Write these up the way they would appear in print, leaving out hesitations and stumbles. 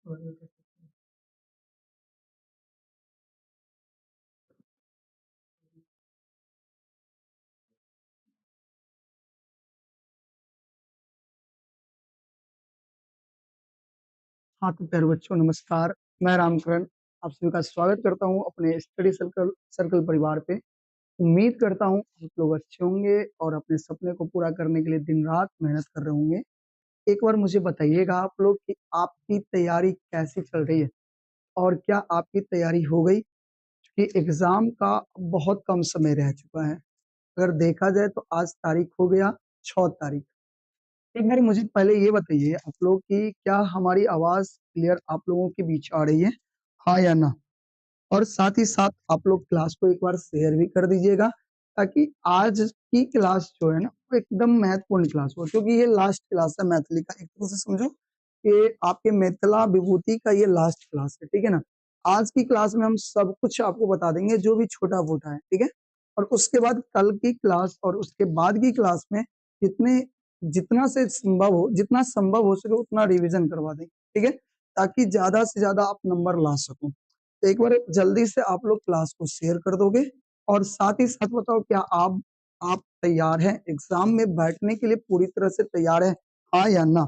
हाँ तो प्यारे बच्चों नमस्कार। मैं रामकरण आप सभी का स्वागत करता हूँ अपने स्टडी सर्कल सर्कल परिवार पे। उम्मीद करता हूँ आप लोग अच्छे होंगे और अपने सपने को पूरा करने के लिए दिन रात मेहनत कर रहे होंगे। एक बार मुझे बताइएगा आप लोग कि आपकी तैयारी कैसी चल रही है और क्या आपकी तैयारी हो गई, क्योंकि एग्जाम का बहुत कम समय रह चुका है। अगर देखा जाए तो आज तारीख हो गया 6 तारीख। एक बार मुझे पहले ये बताइए आप लोग कि क्या हमारी आवाज क्लियर आप लोगों के बीच आ रही है, हाँ या ना? और साथ ही साथ आप लोग क्लास को एक बार शेयर भी कर दीजिएगा ताकि आज की क्लास जो है ना वो एकदम महत्वपूर्ण क्लास हो, क्योंकि ये लास्ट क्लास है मैथिली का। एक तरह से समझो कि आपके मिथिला विभूति का ये लास्ट क्लास है, ठीक है ना। आज की क्लास में हम सब कुछ आपको बता देंगे जो भी छोटा मोटा है, ठीक है। और उसके बाद कल की क्लास और उसके बाद की क्लास में जितने जितना संभव हो सके उतना रिवीजन करवा देंगे, ठीक है, ताकि ज्यादा से ज्यादा आप नंबर ला सको। तो एक बार जल्दी से आप लोग क्लास को शेयर कर दोगे और साथ ही साथ बताओ क्या आप तैयार हैं एग्जाम में बैठने के लिए, पूरी तरह से तैयार है, हाँ या ना?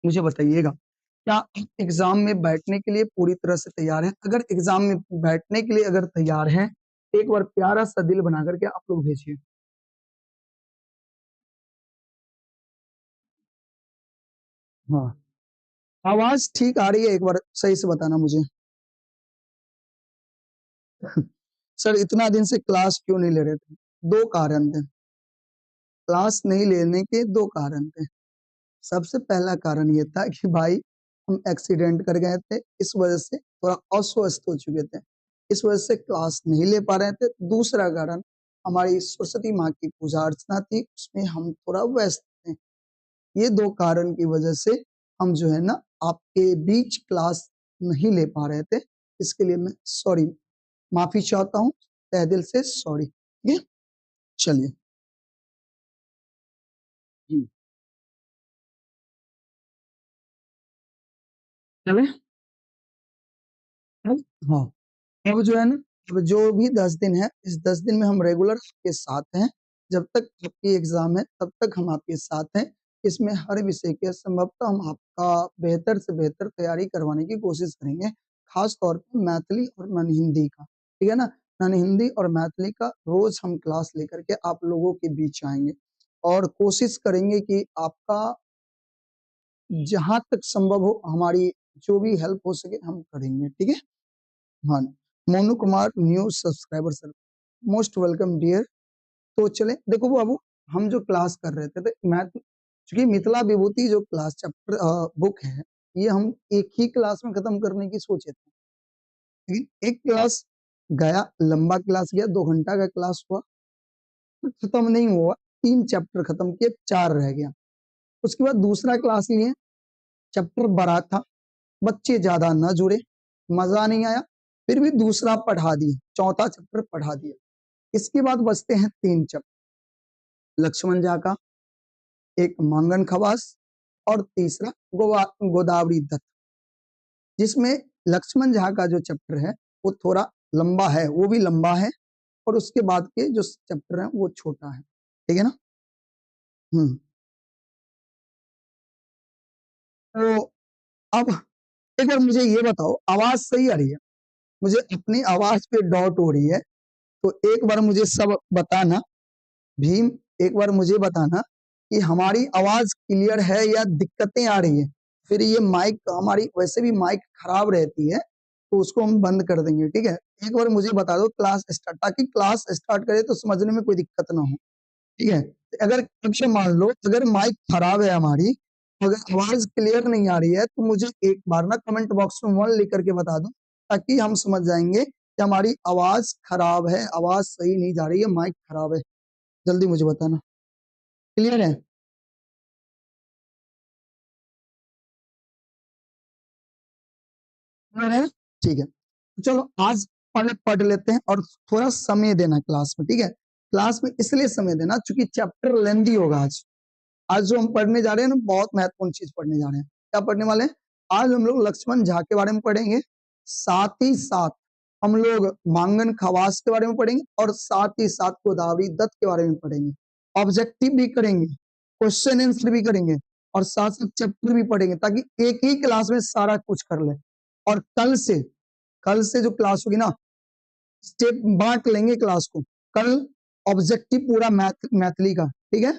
मुझे बताइएगा क्या आप एग्जाम में बैठने के लिए पूरी तरह से तैयार हैं? अगर एग्जाम में बैठने के लिए अगर तैयार हैं एक बार प्यारा सा दिल बना करके आप लोग भेजिए। हाँ, आवाज ठीक आ रही है? एक बार सही से बताना मुझे। सर इतना दिन से क्लास क्यों नहीं ले रहे थे? दो कारण थे, क्लास नहीं लेने के दो कारण थे। सबसे पहला कारण ये था कि भाई हम एक्सीडेंट कर गए थे, इस वजह से थोड़ा अस्वस्थ हो चुके थे, इस वजह से क्लास नहीं ले पा रहे थे। दूसरा कारण हमारी सरस्वती माँ की पूजा अर्चना थी, उसमें हम थोड़ा व्यस्त थे। ये दो कारण की वजह से हम जो है ना आपके बीच क्लास नहीं ले पा रहे थे। इसके लिए मैं सॉरी, माफी चाहता हूँ, तहे दिल से सॉरी। ठीक है, चलिए जी चले। हाँ, अब जो है ना, अब जो भी 10 दिन है, इस 10 दिन में हम रेगुलर आपके साथ हैं। जब तक आपकी एग्जाम है तब तक हम आपके साथ हैं। इसमें हर विषय के संभवतः हम आपका बेहतर से बेहतर तैयारी करवाने की कोशिश करेंगे, खास तौर पे मैथिली और नन हिंदी का, ठीक है ना। नन हिंदी और मैथिली का रोज हम क्लास लेकर के आप लोगों के बीच आएंगे और कोशिश करेंगे कि आपका जहां तक संभव हो हमारी जो भी हेल्प हो सके हम करेंगे, ठीक है। हाँ, Monu Kumar new subscriber sir, most welcome dear. तो चले देखो बाबू, हम जो क्लास कर रहे थे तो मैथ, चूंकि मिथिला विभूति जो क्लास चैप्टर बुक है ये हम एक ही क्लास में खत्म करने की सोचे थे, लेकिन एक क्लास गया, लंबा क्लास गया, 2 घंटा का क्लास हुआ, खत्म नहीं हुआ, 3 चैप्टर खत्म किए, 4 रह गया। उसके बाद दूसरा क्लास लिए, चैप्टर बड़ा था, बच्चे ज्यादा न जुड़े, मजा नहीं आया, फिर भी दूसरा पढ़ा दिए, चौथा चैप्टर पढ़ा दिया। इसके बाद बचते हैं 3 चैप्टर, लक्ष्मण झा का, एक मांगन खवास और तीसरा गोदावरी दत्त, जिसमें लक्ष्मण झा का जो चैप्टर है वो थोड़ा लंबा है, वो भी लंबा है, और उसके बाद के जो चैप्टर है वो छोटा है, ठीक है ना। तो अब एक बार मुझे ये बताओ, आवाज सही आ रही है? मुझे अपनी आवाज पे डाउट हो रही है, तो एक बार मुझे सब बताना। भीम, एक बार मुझे बताना कि हमारी आवाज क्लियर है या दिक्कतें आ रही है। फिर ये माइक, हमारी वैसे भी माइक खराब रहती है तो उसको हम बंद कर देंगे, ठीक है। एक बार मुझे बता दो क्लास स्टार्ट, ताकि क्लास स्टार्ट करे तो समझने में कोई दिक्कत ना हो, ठीक है। अगर अक्षर मान लो अगर माइक खराब है हमारी, अगर आवाज क्लियर नहीं आ रही है तो मुझे एक बार ना कमेंट बॉक्स में 1 लिख करके बता दो, ताकि हम समझ जाएंगे कि हमारी आवाज खराब है, आवाज सही नहीं जा रही है, माइक खराब है। जल्दी मुझे बताना, क्लियर है? क्लियर है, ठीक है। तो चलो आज पढ़ लेते हैं और थोड़ा समय देना क्लास में, ठीक है। क्लास में इसलिए समय देना क्योंकि चैप्टर लेंदी होगा आज। आज जो हम पढ़ने जा रहे हैं ना बहुत महत्वपूर्ण चीज पढ़ने जा रहे हैं। क्या पढ़ने वाले हैं? आज हम लोग लक्ष्मण झा के बारे में पढ़ेंगे, साथ ही साथ हम लोग मांगन खवास के बारे में पढ़ेंगे और साथ ही साथ गोदावरी दत्त के बारे में पढ़ेंगे। ऑब्जेक्टिव भी करेंगे, क्वेश्चन आंसर भी करेंगे और साथ साथ चैप्टर भी पढ़ेंगे, ताकि एक ही क्लास में सारा कुछ कर ले। और कल से जो क्लास होगी ना, स्टेप बांट लेंगे क्लास को। कल ऑब्जेक्टिव पूरा मैथिली का, ठीक है।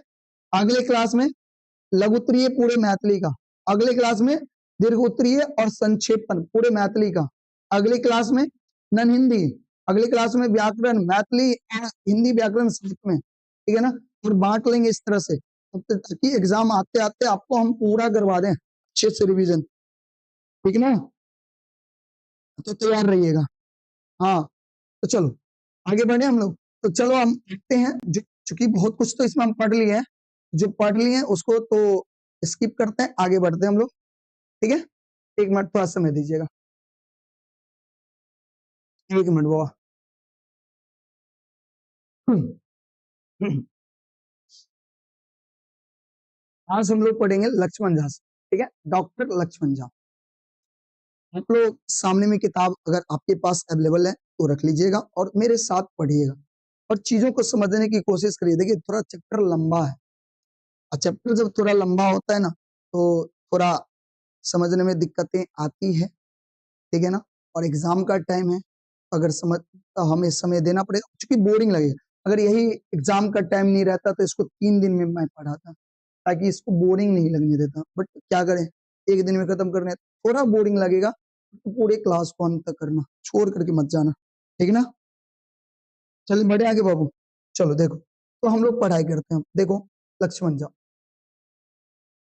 अगले क्लास में लघु उत्तरीय पूरे मैथिली का, अगले क्लास में दीर्घ उत्तरीय और संक्षेपण पूरे मैथिली का, अगली क्लास में नन हिंदी, अगली क्लास में व्याकरण मैथिली और हिंदी व्याकरण साथ में, ठीक है ना। और बांट लेंगे इस तरह से, ताकि एग्जाम आते आते आपको हम पूरा करवा दें अच्छे से रिवीजन, ठीक है ना। तो तैयार रहिएगा। हाँ, तो चलो आगे बढ़े हम लोग। तो चलो हम देखते हैं, चूंकि बहुत कुछ तो इसमें हम पढ़ लिए हैं, जो पढ़ लिए हैं उसको तो स्किप करते हैं, आगे बढ़ते हैं हम लोग, ठीक है। 1 मिनट थोड़ा समय दीजिएगा, 1 मिनट बाबा। आज हम लोग पढ़ेंगे लक्ष्मण झा से, ठीक है, डॉक्टर लक्ष्मण झा। आप लोग सामने में किताब अगर आपके पास अवेलेबल है तो रख लीजिएगा और मेरे साथ पढ़िएगा और चीजों को समझने की कोशिश करिए। देखिए थोड़ा चैप्टर लंबा है, और चैप्टर जब थोड़ा लंबा होता है ना तो थोड़ा समझने में दिक्कतें आती है, ठीक है ना। और एग्जाम का टाइम है, अगर समझ तो हमें समय देना पड़ेगा, क्योंकि बोरिंग लगेगा। अगर यही एग्जाम का टाइम नहीं रहता तो इसको 3 दिन में मैं पढ़ाता, ताकि इसको बोरिंग नहीं लगने देता। बट क्या करें, 1 दिन में खत्म करने, थोड़ा बोरिंग लगेगा तो पूरे क्लास को अंत तक करना, छोड़ करके मत जाना, ठीक है ना। चलिए बढ़े आगे बाबू। चलो देखो, तो हम लोग पढ़ाई करते हैं। देखो लक्ष्मण झा,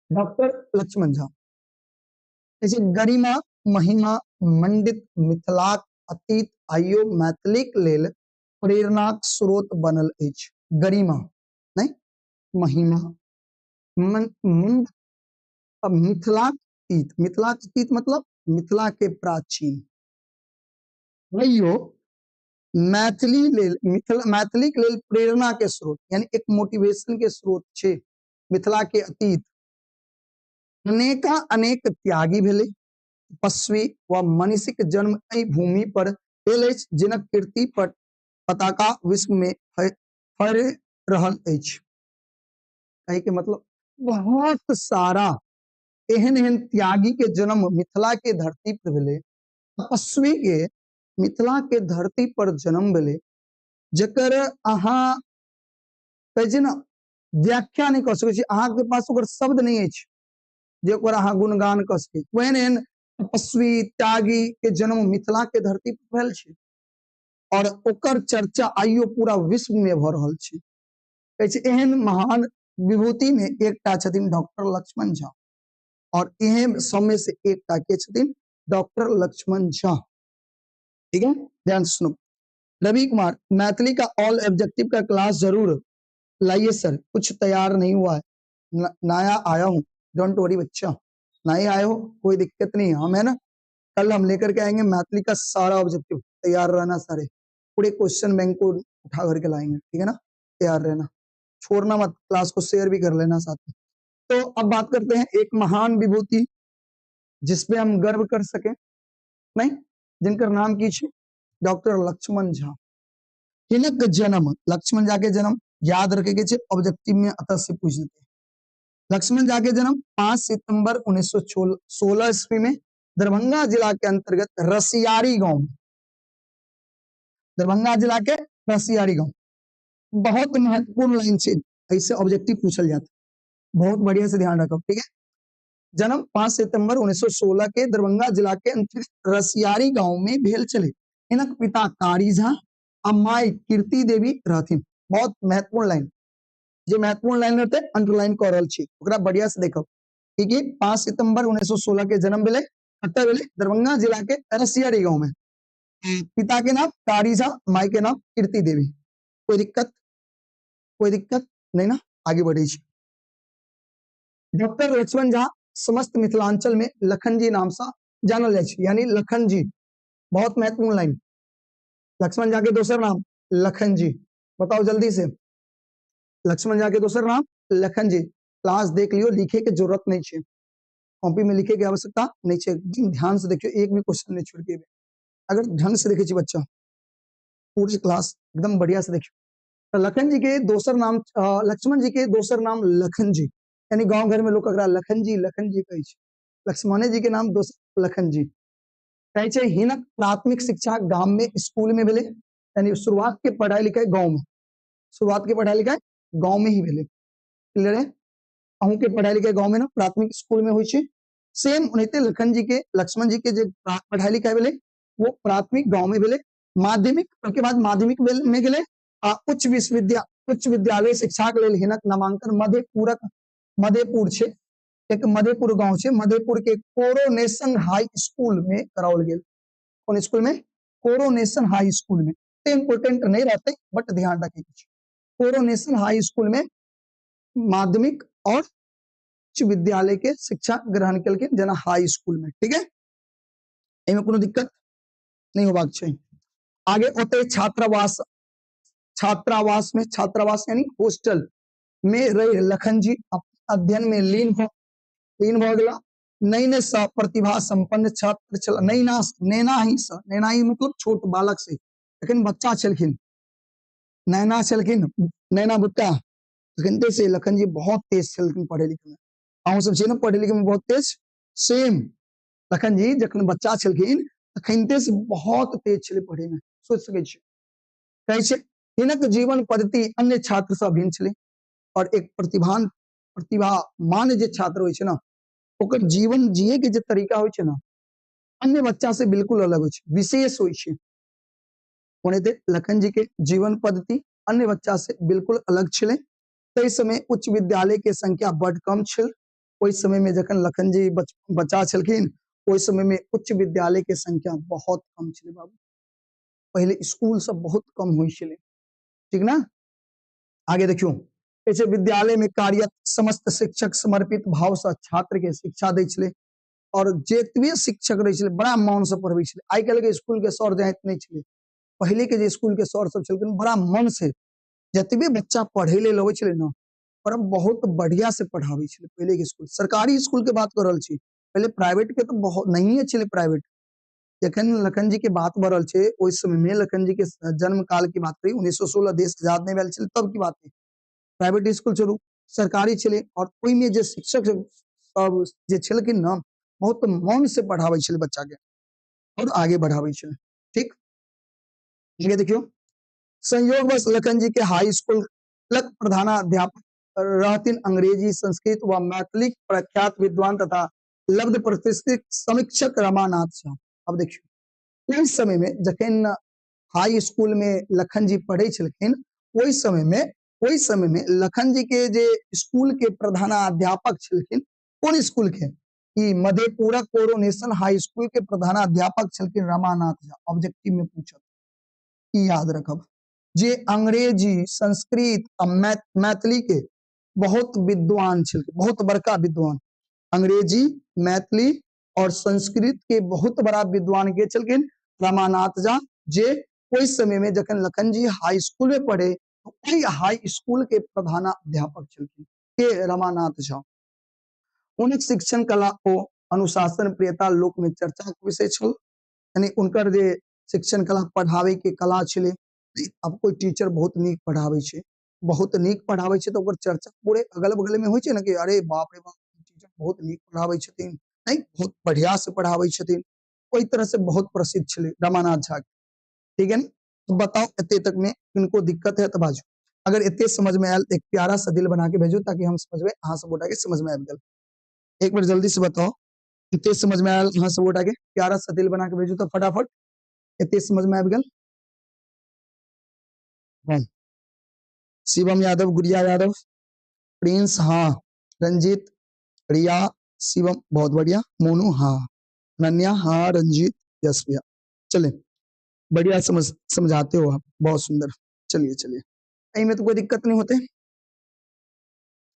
डॉक्टर लक्ष्मण झा जैसे गरिमा महिमा मंडित मिथिलाक अतीत आइयो मैथिलीक लेल प्रेरणाक स्रोत बनल अछि। गरिमा नहीं, महिमा मंड, मिथिलाक अतीत, मिथिलाक अतीत मतलब मिथिला के प्राचीन, आइयो मैथिली लेल, मैथिली के लेल प्रेरणा के स्रोत, यानी एक मोटिवेशन के स्रोत छे मिथिला के अतीत। अनेका अनेक त्यागी भेले, तपस्वी व मनीषीक जन्म एहि भूमि पर भेल अछि, जिनक कीर्ति पर पताका विश्व में फहरि रहल अछि। कहे के मतलब बहुत सारा एहन एहन त्यागी के जन्म मिथिला के धरती पर भेले, तपस्वी के मिथिला के धरती पर जन्म भेले, जकर अहाँ कहे ना व्याख्या नहीं कर सकै छी, अहाँ के पास ओकर शब्द नहीं अछि जे ओकर अहाँ गुणगान कर सकै। ओहन एहन तपस्वी त्यागी के जन्म मिथिला के धरती पर भेल छै और ओकर चर्चा आइयो पूरा विश्व में भ रहल छै। कहे छै एहन महान विभूति में एकटा छथिन डॉक्टर लक्ष्मण झा, और एहन सब में से एकटा के छथिन डॉक्टर लक्ष्मण झा, ठीक है। ध्यान से सुनो। रवि कुमार, मैथिली का ऑल ऑब्जेक्टिव का क्लास जरूर लाइए सर, कुछ तैयार नहीं हुआ है, नया आया हूँ, डोंट वरी बच्चा, नए आए हो कोई दिक्कत नहीं है, हम है ना। कल हम लेकर के आएंगे मैथिली का सारा ऑब्जेक्टिव, तैयार रहना सारे, पूरे क्वेश्चन बैंक को उठा करके लाएंगे, ठीक है ना। तैयार रहना, छोड़ना मत, क्लास को शेयर भी कर लेना साथ में। तो अब बात करते हैं एक महान विभूति जिसपे हम गर्व कर सके, नहीं, जिनका नाम की छे डॉक्टर लक्ष्मण झा। हिनक जन्म, लक्ष्मण झा के जन्म याद रखे के छे, ऑब्जेक्टिव में अतः से पूछ देते हैं। लक्ष्मण झा के जन्म 5 सितंबर 1916 ईस्वी में दरभंगा जिला के अंतर्गत रसियारी गांव में, दरभंगा जिला के रसियारी गांव, बहुत महत्वपूर्ण लाइन से ऐसे ऑब्जेक्टिव पूछल जाता है, बहुत बढ़िया से ध्यान रखो, ठीक है। जन्म 5 सितंबर 1916 के दरभंगा जिला के अंतर्गत रसियारी गांव में भेल चले। इनक पिता कारी झा और माई कीर्ति देवी रहथिन। बहुत महत्वपूर्ण लाइन, जो महत्वपूर्ण लाइन रहते अंडरलाइन कर रहल छी, ओकरा बढ़िया से देखो, ठीक है। 5 सितंबर 1916 के जन्म भेले, कतऽ भेले, दरभंगा जिला के रसियारी गांव में। पिता के नाम कारी झा, माई के नाम कीर्ति देवी। कोई दिक्कत, कोई दिक्कत नहीं ना, आगे बढ़े। डॉक्टर लक्ष्मण झा समस्त मिथिलांचल में लखन जी नाम से जानल जाए, यानी लखन जी, बहुत महत्वपूर्ण लाइन। लक्ष्मण झा के दोसर नाम लखन जी, बताओ जल्दी से, लक्ष्मण झा के दोसर नाम लखन जी। क्लास देख लियो, लिखे के जरूरत नहीं है, कॉपी में लिखे के आवश्यकता नहीं है, एकदम ध्यान से देखियो, एक भी क्वेश्चन नहीं छोड़ के। अगर ढंग से देखे बच्चा पूरी क्लास एकदम बढ़िया से देखियो। तो लखन जी के दोसर नाम लक्ष्मण जी के दोसर नाम लखन जी, यानी गांव घर में लोग एकरा लखन जी कहे छै। लक्ष्मण जी के नाम दोसर लखन जी कहे छै। हिनक प्राथमिक शिक्षा गांव में स्कूल में भेले, यानी शुरुआत के पढ़ाई लिखाई गांव में, शुरुआत के पढ़ाई लिखाई गांव में ही भेले। क्लियर है? अहूं के पढ़ाई लिखाई गांव में ना प्राथमिक स्कूल में होई छै। सेम उनते लखन जी के लक्ष्मण जी के जे पढ़ाई लिखाई भेले वो प्राथमिक गांव में भेले। माध्यमिक के बाद माध्यमिक में गेले उच्च विद्यालय शिक्षा के लेल हिनक नामांकन मधेपुर छे, एक मधेपुर गांव छे, मधेपुर के कोरोनेशन हाई स्कूल में कराओल गेल। कौन स्कूल में? कोरोनेशन हाई स्कूल में। इंपोर्टेंट नहीं रहते बट ध्यान रखे। कोरोनेशन हाई स्कूल में माध्यमिक और उच्च विद्यालय के शिक्षा ग्रहण के जना हाई स्कूल में। ठीक है, इनमें कोनो दिक्कत नहीं होबाक चाहिए। आगे ओते छात्रावास में, छात्रावास यानी हॉस्टल में रह लखन जी अध्ययन में लीन भ गेला। नैने स प्रतिभा संपन्न छात्र छल। नैना ही मतलब छोट बालक से, लेकिन बच्चा छलखिन, नैना छलखिन, नैना बुट्टा तखनते से लखन जी बहुत तेज छलखिन पढ़े लिखे में। अहूं सब छियै ना पढ़े लिखे में बहुत तेज। सेम लखन जी जखन बच्चा छलखिन तखनते से बहुत तेज छले पढ़े में। सोच सकै छी। कहै छै हिनक जीवन पद्धति अन्य छात्र से भिन्न छले, और एक प्रतिभामान जे छात्र होय छै ना ओकर जीवन जिए के जे तरीका होय छै ना अन्य बच्चा से बिल्कुल अलग होय छै, विशेष होय छै। ओनेते लखन जी के जीवन पद्धति अन्य बच्चा से बिल्कुल अलग छले। तै समय उच्च विद्यालय के संख्या बड़ कम छल। ओइ समय में जखन लखन जी बच्चा छलखिन ओइ समय में उच्च विद्यालय के संख्या बहुत कम छले बाबू। पहले स्कूल सब बहुत कम होय छले। ठीक ना? आगे देखियो, ऐसे विद्यालय में कार्यरत समस्त शिक्षक समर्पित भाव से छात्र के शिक्षा दै छले, और जेतबे शिक्षक रहे छले बड़ा मन से पढ़बै छले। आइ काल्हि के स्कूल के सर जाइत नहीं छले, पहले के जे स्कूल के सर सब छलखिन बड़ा मन से जतबे बच्चा पढ़े ले लगे छले ना पर बहुत बढ़िया से पढ़ावे छले। पहले के स्कूल, सरकारी स्कूल के बात कर रहल छी, पहले प्राइवेट के तो बहुत नहीं छले। प्राइवेट जखन लखन जी के बात बढ़ल छे ओइ समय में लखन जी के जन्म काल की बात करी 1916 देश आजाद नहीं भेल छले तब की बात है। प्राइवेट स्कूल छोड़ू, सरकारी छले, और ओइ में जे शिक्षक सब जे छलखिन ना बहुत मन से पढ़ावे छले बच्चा के और आगे बढ़ावे छले। ठीक, ये देखियो, संयोगवश लखन जी के हाई स्कूल प्रधानाध्यापक रहतिन अंग्रेजी, संस्कृत व मैथिली प्रख्यात विद्वान तथा लब्ध प्रतिष्ठित समीक्षक रमानाथ झा। अब देखियो, इस समय में जखन हाई स्कूल में लखन जी पढ़े छलखिन ओइ समय में लखन जी के जे स्कूल के प्रधानाध्यापक छलखिन, कौन स्कूल के? ई मधेपुरा कोरोनेशन हाई स्कूल के प्रधानाध्यापक छलखिन रमानाथ झा। ऑब्जेक्टिव में पूछत, ई याद रखब, जे अंग्रेजी, संस्कृत और मैथिली के बहुत विद्वान छलखिन, बहुत बड़का विद्वान। अंग्रेजी, मैथिली और संस्कृत के बहुत बड़ा विद्वान के छलखिन रमानाथ झा, जे ओइ समय में जखन लखन जी हाई स्कूल में पढ़े तो ओइ हाई स्कूल के प्रधानाध्यापक छलखिन के रमानाथ झा। उनक शिक्षण कला ओ अनुशासन प्रियता लोक में चर्चा के विषय छल, यानी उनकर जे शिक्षण कला पढ़ावे के कला छले। अब कोई टीचर बहुत नीक पढ़ावे छे, बहुत नीक पढ़ावे छे तो ओकर चर्चा पूरे अगल बगल में होय छे ना कि अरे बाप रे बाप टीचर बहुत नीक पढ़ावे छथिन, नहीं बहुत बढ़िया से पढ़ावे छथिन। ओई तरह से बहुत प्रसिद्ध छले रमानाथ झा। ठीक है ना? तो बताओ एते तक में किनको दिक्कत है तो बाजू। अगर एते समझ में आयल एक प्यारा सा दिल बना के भेजो ताकि हम समझ में, हाँ सब उठा के समझ में आ गल। एक बार जल्दी से बताओ, इतने समझ में आयल, हाँ सब उठा के प्यारा सा दिल बना के भेजो तो फटाफट। इतने समझ में आ गल? हाँ। शिवम यादव, गुड़िया यादव, प्रिंस हाँ, रंजीत, रिया, शिवम बहुत बढ़िया, मोनू हाँ, नन्या हाँ, रंजीत यस भैया। चले बढ़िया समझाते हो आप, बहुत सुंदर। चलिए चलिए, कहीं में तो कोई दिक्कत नहीं होते।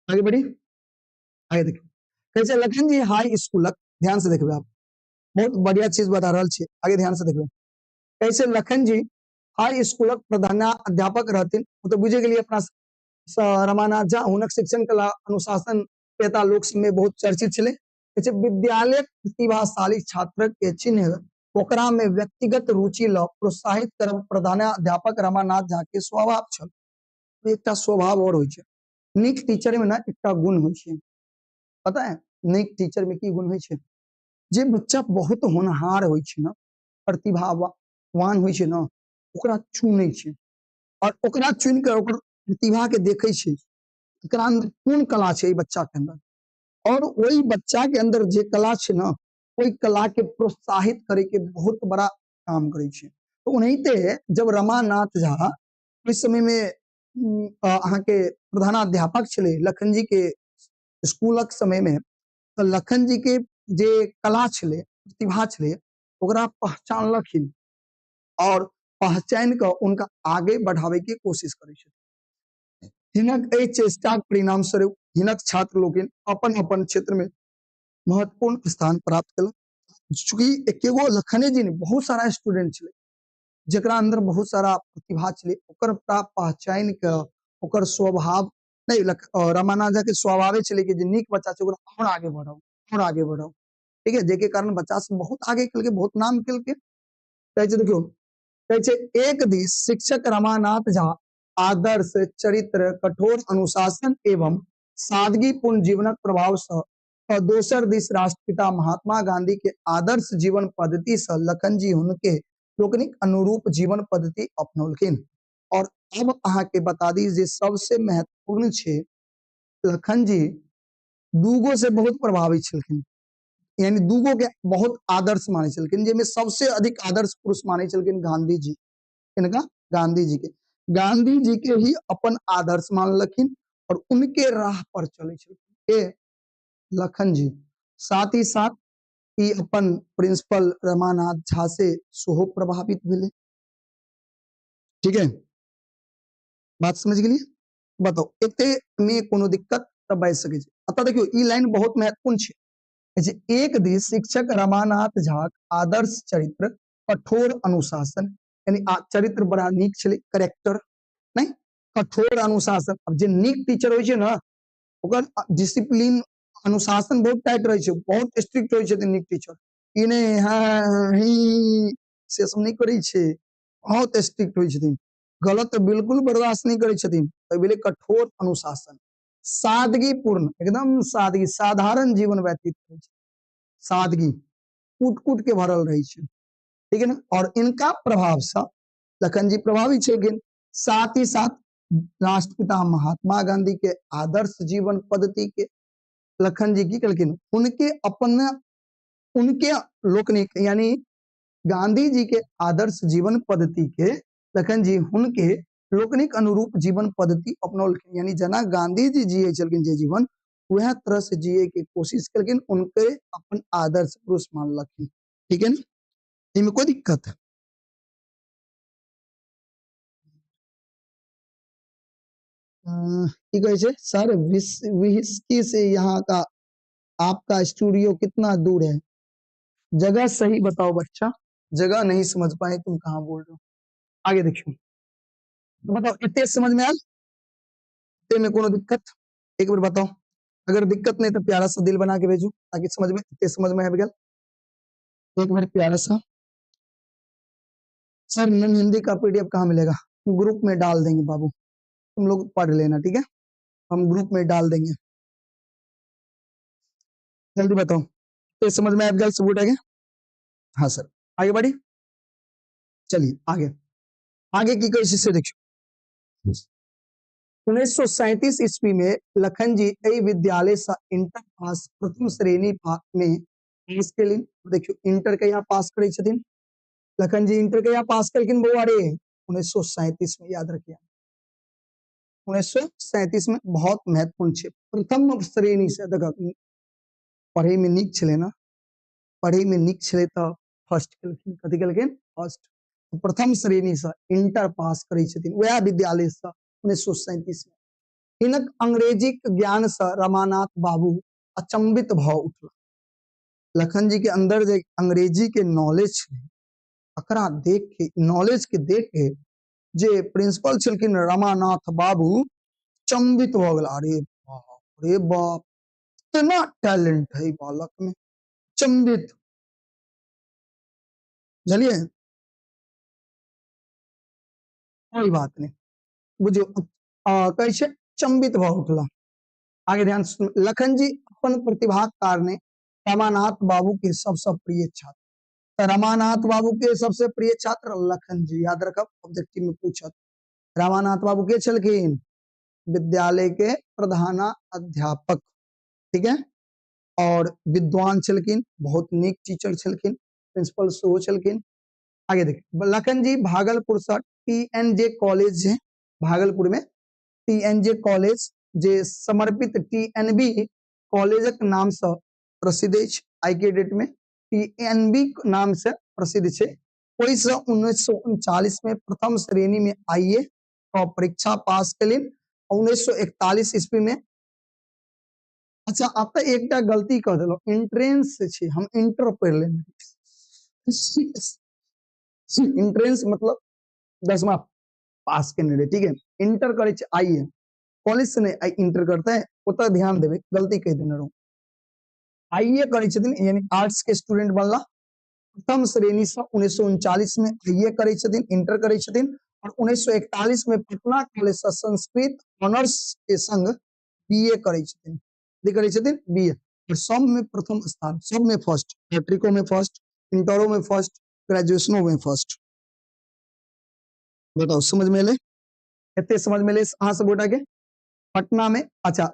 आगे बढ़ी, आगे देखिए कैसे लखन जी हाई स्कूल, ध्यान से देखिए आप, बहुत बढ़िया चीज बता रहा छे। आगे ध्यान से देखिए कैसे लखन जी हाई स्कूल प्रधानाध्यापक रहथिन, तो बुझे गेलिए अपना रमानाथ झा। हुनक शिक्षण कला अनुशासन प्रियता लोक में बहुत चर्चित छले। विद्यालय प्रतिभाशाली छात्र के चिन्ह ओकरा में व्यक्तिगत रुचि ल प्रोत्साहित करब प्रधानाध्यापक रमानाथ झा के स्वभाव छल। एकटा स्वभाव और होय छै, नीक टीचर में ना एकटा गुण होय छै, पता है नीक टीचर में की गुण होय छै, जे बच्चा बहुत होनहार होय छै ना, प्रतिभावान होय छै ना, ओकरा चुनै छै और ओकरा चुन के ओकर प्रतिभा के देखे छै, एकरा अंदर कोन कला छै बच्चा के अंदर, और वही बच्चा के अंदर जे कला छै ना, वही कला के प्रोत्साहित करे के बहुत बड़ा काम करे छै। तो उन्हें जब रमानाथ झा इस समय में अहाँ के प्रधानाध्यापक छले लखन जी के स्कूलक समय में, तो लखन जी के जे कला छले प्रतिभा छले ओकरा पहचानलखिन और पहचान के उनका आगे बढ़ावे के कोशिश करे छथिन। हिनक एहि चेष्टाक परिणाम स्वरूप हिनक छात्र लोग अपन अपन क्षेत्र में महत्वपूर्ण स्थान प्राप्त कल। चूंकि एकेगो लखने जी ने बहुत सारा स्टूडेंट छले जकरा अंदर बहुत सारा प्रतिभा छले, ओकर पहचान के ओकर स्वभाव नहीं रमानाथ झा के स्वभावे छले कि जे नीक बच्चा छै ओकरा और आगे बढ़ाओ और आगे बढ़ाओ, ठीक है, जेके कारण बच्चा से बहुत आगे कल के बहुत नाम कल के। देखियो एक दिस शिक्षक रमानाथ झा आदर्श चरित्र कठोर अनुशासन एवं सादगीपूर्ण जीवनक प्रभाव से और दोसर दिस राष्ट्रपिता महात्मा गांधी के आदर्श जीवन पद्धति से लखन जी हुनके लोकनिक अनुरूप जीवन पद्धति अपनौलखिन। और अब अहाँ के बता दी जे सबसे महत्वपूर्ण छे, लखन जी दूगो से बहुत प्रभावित छलखिन, यानी दूगो के बहुत आदर्श माने छलखिन, जेमे सबसे अधिक आदर्श पुरुष माने छलखिन गांधी जी, इनका गांधी जी के ही अपन आदर्श मानलखिन और उनके राह पर चले छलखिन लखन जी। साथ ही साथ ई अपन प्रिंसिपल रमानाथ झा से सोहो प्रभावित भेले, ठीक है, बात समझ गेलिए। बताओ एते में कोनो दिक्कत तब बाज सके छै। अतः देखियो ई लाइन बहुत महत्वपूर्ण छे। एक दिस शिक्षक रमानाथ झा आदर्श चरित्र कठोर अनुशासन, यानी चरित्र बड़ा नीक छले, करेक्टर नहीं कठोर अनुशासन। अब जे नीक टीचर होय छै ना ओकर डिसिप्लिन अनुशासन बहुत टाइट रहे छै, बहुत स्ट्रिक्ट होय छै नीक टीचर, ई नहीं हां ही से सब नहीं करे छै, बहुत स्ट्रिक्ट होय छथिन, गलत बिल्कुल बर्दाश्त नहीं करे छथिन, तो बोले कठोर अनुशासन। सादगीपूर्ण एकदम सादगी, साधारण जीवन व्यतीत करे छै, सादगी कूट के भरल रहे छै, ठीक है ना। और इनका प्रभाव से लखन जी प्रभावित छलखिन। साथ ही साथ राष्ट्रपिता महात्मा गांधी के आदर्श जीवन पद्धति के लखन जी की कलखिन, उनके लोकनिक यानी गांधी जी के आदर्श जीवन पद्धति के लखन जी उनके लोकनिक अनुरूप जीवन पद्धति अपनौलखिन, यानी जना गांधी जी जिये छलखिन जे जीवन वह तरह से जिये के कोशिश करखिन, उनके अपन आदर्श पुरुष मानलखिन, ठीक है ना, इनमें कोई दिक्कत है। की कहे छे सर विस्की से यहाँ का आपका स्टूडियो कितना दूर है? जगह सही बताओ बच्चा, जगह नहीं समझ पाए तुम कहाँ बोल रहे हो। आगे देखियो, तो बताओ इतने समझ में आयल, इतने में कोनो दिक्कत एक बार बताओ, अगर दिक्कत नहीं तो प्यारा सा दिल बना के भेजो ताकि समझ में इतने समझ में आ गया। एक बार प्यारा सा, सर नन हिंदी का पीडीएफ कहाँ मिलेगा? ग्रुप में डाल देंगे बाबू, तुम लोग पढ़ लेना, ठीक है, हम ग्रुप में डाल देंगे, जल्दी बताओ ये समझ में आ गया सबूत है? हाँ सर, आगे बढ़ी, चलिए आगे आगे की कोशिश से देखियो। 1937 ईस्वी में लखन जी एहि विद्यालय से इंटर पास प्रथम श्रेणी में पास केलिन। देखियो इंटर के यहाँ पास करे छथिन लखन जी, इंटर के यहाँ पास कलखिन बउआ रे 1937 में, याद रखिए 1937 में, बहुत महत्वपूर्ण छे। प्रथम श्रेणी से देखो पढ़े में नीक छले ना, पढ़े में नीक छले तो फर्स्ट कलखिन, कथि कलखिन फर्स्ट, प्रथम श्रेणी से इंटर पास करे छथिन वह विद्यालय से 1937 में। हिनक अंग्रेजी ज्ञान से रमानाथ बाबू अचंबित भ उठला। लखन जी के अंदर जे अंग्रेजी के नॉलेज अकरा देख के, नॉलेज के देख के जे प्रिंसिपल छलखिन रमानाथ बाबू चंबित भ गेला, अरे बाप रे बाप, इतना टैलेंट है बालक में, चंबित, चलिए कोई बात नहीं, बुझो कैसे चंबित भ उठला। आगे ध्यान लखन जी अपन प्रतिभा कारणे रमानाथ बाबू के सबसे प्रिय छात्र, रमानाथ बाबू के सबसे प्रिय छात्र लखन जी, याद रखब ऑब्जेक्टिव में पूछत। रमानाथ बाबू के छलखिन विद्यालय के प्रधान अध्यापक, ठीक है, और विद्वान छलखिन, बहुत नीक टीचर छलखिन, प्रिंसिपल सेहो छलखिन। आगे देखिए लखन जी भागलपुर से TNJ कॉलेज है, भागलपुर में TNJ कॉलेज जे समर्पित TNB कॉलेजक नाम से प्रसिद्ध है। आई के डेट में TNB नाम से प्रसिद्ध है। 1939 में प्रथम श्रेणी में IE और परीक्षा पास कलिन। 1941 ईस्वी में, अच्छा आप तो एक गलती कर दिलो, इंट्रेंस से हम इंटर पढ़ लेंगे। इंट्रेंस मतलब 10वां पास करने, ठीक है, इंटर करे IE कॉलेज से नहीं इंटर करता है, उतना ध्यान देवे, गलती कह देने रहो। IE करे छथिन यानी आर्ट्स के स्टूडेंट बनला। प्रथम श्रेणी से 1939 में IE करे छथिन, इंटर करे छथिन, और 1941 में पटना कॉलेज से संस्कृत ऑनर्स के संग BA करे छथिन, करे छथिन BA, और सब में प्रथम स्थान, सब में फर्स्ट, मैट्रिको में फर्स्ट, इंटरों में फर्स्ट, ग्रेजुएशनों में फर्स्ट। बताओ समझ में ले, इतने समझ में ले अहाँ सब गोटा के पटना में। अच्छा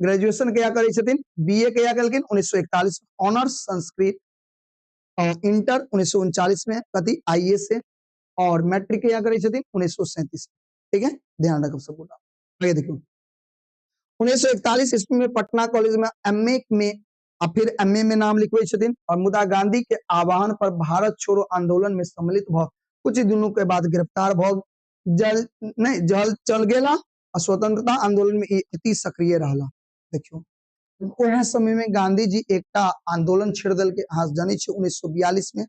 ग्रेजुएशन क्या करे छथिन, BA क्या कलकिन 1941, ऑनर्स संस्कृत, और इंटर 1939 में कथी IE से, और मैट्रिक क्या करे छथिन 1937, ठीक है, ध्यान रखो सब गोटा। आगे देखो 1941 ईस्वी में पटना कॉलेज में MA में और फिर MA में नाम लिखवे छथिन, और मुदा गांधी के आह्वान पर भारत छोड़ो आंदोलन में सम्मिलित भ कुछ दिनों के बाद गिरफ्तार भ जल नहीं जल चल गेला, और स्वतंत्रता आंदोलन में अति सक्रिय रहला। देखियो वह समय में गांधी जी एक आंदोलन छेड़ दल के, हाँ जानी छे 1942 में,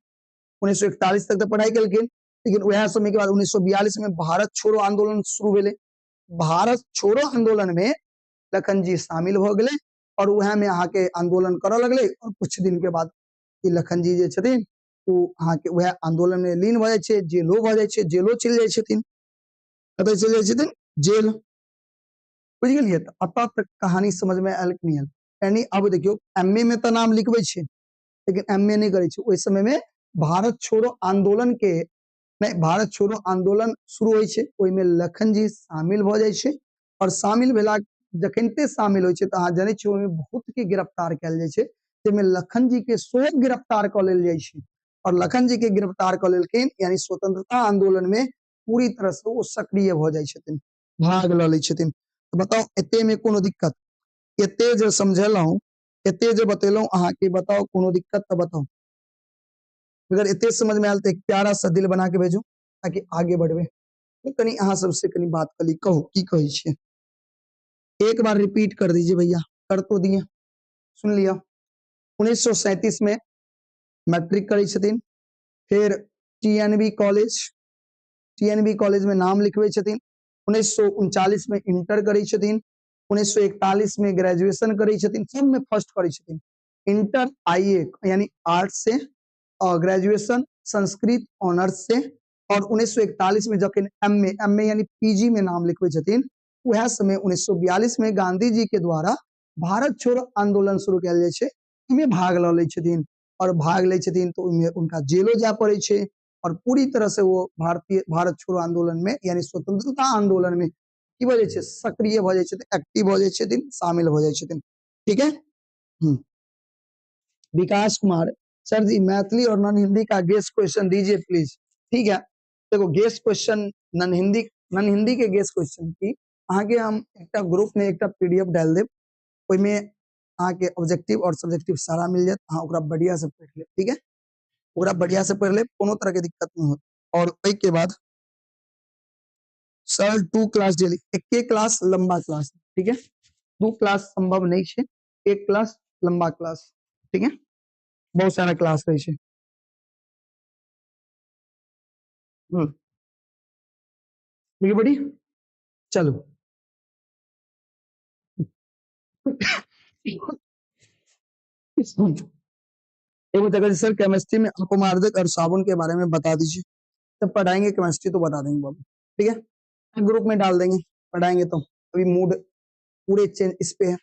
1941 तक तो पढ़ाई कलखिन, लेकिन वह समय के बाद 1942 में भारत छोड़ो आंदोलन शुरू भेले। भारत छोड़ो आंदोलन में लखन जी शामिल हो गए, और वह में अहाँ के आंदोलन करे लगले, और कुछ दिन के बाद लखन जी जे छथिन वो अहाँ के वह आंदोलन में लीन भ जाय छे, जेलो भ जाय छे, जेलो चल जाय छथिन, कतय चल जाय छथिन जेल, बुझ गेलिए। तो अतः तक कहानी समझ में आयल कि नहीं आयल, यानी अब देखियो MA में तो नाम लिखवे छे, लेकिन MA नहीं करे छे। उस समय में भारत छोड़ो आंदोलन के नहीं, भारत छोड़ो आंदोलन शुरू होय छे, ओय में लखन जी शामिल भ जाय छे, और शामिल भेला जखनते शामिल होय छे त अहाँ जानै छियै ओय में बहुत के गिरफ्तार कैल जाय छे, जेमे लखन जी के स्वयं गिरफ्तार क लेल जाय छे, और लखन जी के गिरफ्तार क लेलखिन, यानी स्वतंत्रता आंदोलन में पूरी तरह से वो सक्रिय भ जाय छथिन, भाग ल लै छथिन। तो बताओ एते में कोनो दिक्कत, एते जे समझेलहुं, एते जे बतेलहुं अहाँ के, बताओ कोनो दिक्कत तो बताओ। अगर इतने समझ में आयल तो एक प्यारा सा दिल बना के भेजो ताकि आगे बढ़वे। तो कनी अहाँ सबसे कनी बात कली, कहो की कही छे, एक बार रिपीट कर दीजिए भैया, कर तो दिए, सुन लिया। 1937 में मैट्रिक करी छथिन, फिर TNB कॉलेज, TNB कॉलेज में नाम लिखवे छथिन, 1939 में इंटर करी छथिन, 1941 में ग्रेजुएशन करी छथिन, सब में फर्स्ट करी छथिन, इंटर IE यानी आर्ट्स से, और ग्रेजुएशन संस्कृत ऑनर्स से, और 1941 में जखन MA यानी PG में नाम लिखवे छथिन, वह समय 1942 में गांधी जी के द्वारा भारत छोड़ो आंदोलन शुरू कैल जाय छे, इमे भाग ल लै छथिन, और भाग ले छथिन तो इमे उनका जेलो जा पड़े छे, और पूरी तरह से वो भारत छोड़ो आंदोलन में यानी स्वतंत्रता आंदोलन में की वजह से सक्रिय भ जाय छथिन, एक्टिव भ जाय छथिन, शामिल भ जाय छथिन, ठीक है। विकास कुमार सर जी मैथिली और नॉन हिंदी का गेस्ट क्वेश्चन दीजिए प्लीज, ठीक है। देखो गेस्ट क्वेश्चन नॉन हिंदी के गेस्ट क्वेश्चन की अहाँ के हम एक ग्रुप में एक PDF डाल देब, ओय में अहाँ के ऑब्जेक्टिव और सब्जेक्टिव सारा मिल जात, अहाँ ओकरा बढ़िया से पढ़ लेब, ठीक है, ओकरा बढ़िया से पढ़ लेब, कोनो तरह के दिक्कत नहीं हो। और ओय के बाद सर 2 क्लास डेली, एक क्लास लंबा क्लास, ठीक है, 2 क्लास संभव नहीं छे, एक क्लास लंबा क्लास, ठीक है, बहुत सारा क्लास रहे छे। ठीक बड़ी, चलो एक बताएगा सर केमिस्ट्री में अपमार्जक और साबुन के बारे में बता दीजिए। जब पढ़ाएंगे केमिस्ट्री तो बता देंगे बाबू, ठीक है, ग्रुप में डाल देंगे, पढ़ाएंगे तो। अभी मूड पूरे चेंज इस पे है,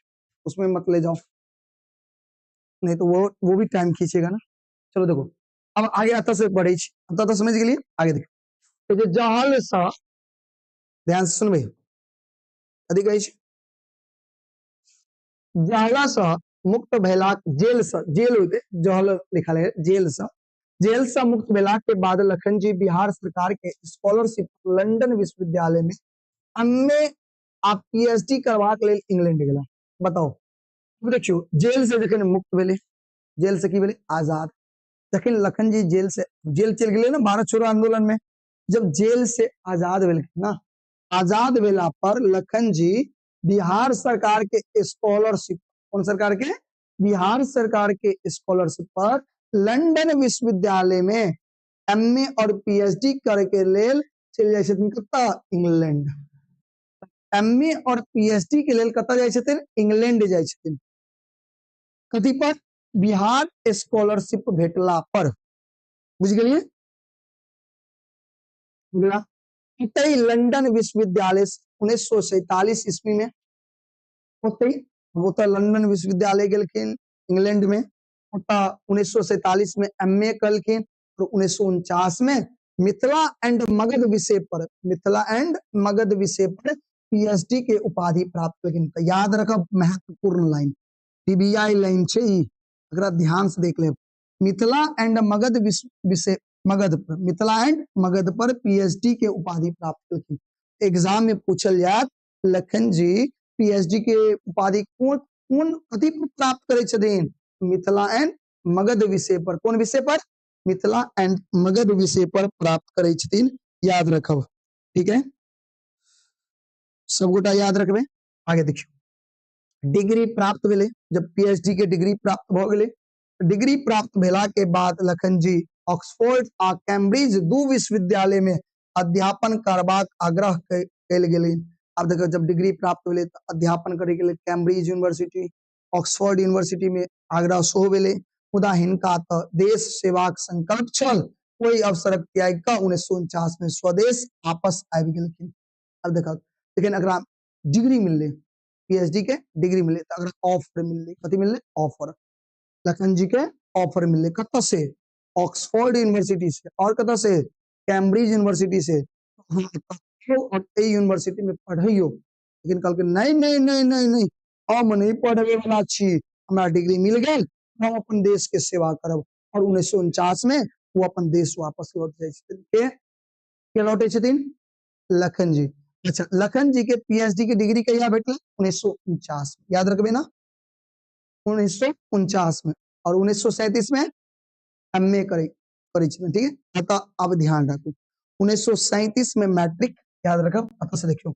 उसमें मत ले जाओ, नहीं तो वो भी टाइम खींचेगा ना। चलो देखो, अब आगे आता से पढ़े, आता तो समझ के लिए आगे देखो। तो जहाल सा, ध्यान से सुन भाई, अधिक जाला सा मुक्त भेला जेल सा, जेल होते जहल लिखा है जेल सा मुक्त भेला के बाद लखन जी बिहार सरकार के स्कॉलरशिप लंदन विश्वविद्यालय में एमए आप पीएचडी करवा के लिए इंग्लैंड गेला। बताओ, देखियो जेल से जखन मुक्त भेले, जेल से की भेले आजाद, जखन लखन जी जेल चल गए ना भारत छोड़ो आंदोलन में, जब जेल से आजाद भेल ना, आजाद भेला पर लखन जी बिहार सरकार के स्कॉलरशिप, कौन सरकार के, बिहार सरकार के स्कॉलरशिप पर लंदन विश्वविद्यालय में एमए और पीएचडी करके लेल चल जाए छथिन कत्ता, इंग्लैंड। एमए और पीएचडी के लेल कत्ता जाए छथिन, इंग्लैंड जाए छथिन, कथी पर, बिहार स्कॉलरशिप भेटला पर, बुझ गेलिए। लंदन विश्वविद्यालय 1947 ईस्वी में वो तो लंदन विश्वविद्यालय गेलखिन इंग्लैंड में, 1947 में एमए कलखिन और 1949 में मिथिला एंड मगध विषय पर, मिथिला एंड मगध विषय पर पीएचडी के उपाधि प्राप्त कलखिन। तो याद रखब महत्वपूर्ण लाइन, टीबीआई लाइन छे ई, अगर ध्यान से देख ले, मिथिला एंड मगध विषय, मगध पर, मिथिला एंड मगध पर पीएचडी के उपाधि प्राप्त कलखिन। एग्जाम में पूछल जात लखन जी पीएचडी के उपाधि कौन कथी प्राप्त करे छथिन, मिथिला एंड मगध विषय पर, कौन विषय पर, मिथिला एंड मगध विषय पर प्राप्त करे छथिन, याद रखब, ठीक है, सब गोटा याद रखबे। आगे देखियो, डिग्री प्राप्त भेले, जब पीएचडी के डिग्री प्राप्त भ गेले, डिग्री प्राप्त भेला के बाद लखन जी ऑक्सफोर्ड आ कैम्ब्रिज दू विश्वविद्यालय में अध्यापन करबाक आग्रह कल गेलै। अब देखो, जब डिग्री प्राप्त भेले तो अध्यापन करे के लिए कैम्ब्रिज यूनिवर्सिटी, ऑक्सफोर्ड यूनिवर्सिटी में आग्रह सेहो भेले, मुदा हिनका तो देश सेवाक संकल्प छल, कोई अवसरक त्याग कऽ 1949 में स्वदेश वापस आबि गेलखिन। अब देखो, लेकिन अगर डिग्री मिलले, पीएचडी के डिग्री मिले, तो अगर ऑफर मिलले, कथी मिलले, ऑफर, लखन जी के ऑफर मिलले, कत से, ऑक्सफोर्ड यूनिवर्सिटी से, और कत से, कैम्ब्रिज यूनिवर्सिटी से, और यूनिवर्सिटी में पढ़ियो, लेकिन कहलकै नहीं नहीं नहीं नहीं नहीं, हम नहीं पढ़े वाला छी, हमरा डिग्री मिल गई, हम अपन देश के सेवा करब। और 1949 में वो अपन देश वापस लौट जाए छथिन, के लौटे छथिन, लखन जी। अच्छा, लखन जी के पीएचडी की डिग्री कहिया भेटल, 1949, याद रखबे ना, 1949 में, और 1937 में एमए करे, ठीक है। तो अब ध्यान रखो, 1937 में मैट्रिक, याद रखब, अत से देखियो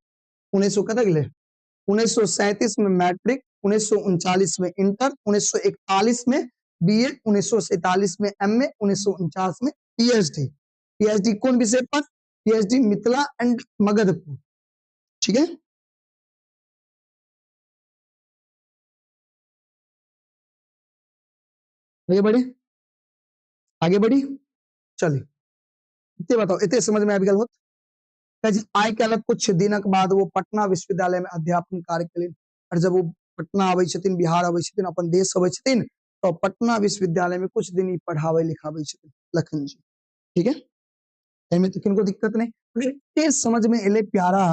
1937 में मैट्रिक, 1939 में इंटर, 1941 में बीए, 1947 में एमए, 1949 में पीएचडी। पीएचडी कौन विषय पर, पीएचडी मिथिला एंड मगध पर, ठीक है। आगे बढ़े, आगे बढ़ी, चलिए इतने बताओ, इतने समझ में आबि गेल होत। आइ काल्हि कुछ दिनक बाद वो पटना विश्वविद्यालय में अध्यापन कार्य के लिए, और जब वो पटना आबै छथिन, बिहार आबै छथिन, अपन देश आबै छथिन, तो पटना विश्वविद्यालय में कुछ दिन ही पढ़ावे लिखावे छथिन लखन जी, ठीक है, एमे तो किनको दिक्कत नहीं। इतने समझ में एले प्यारा,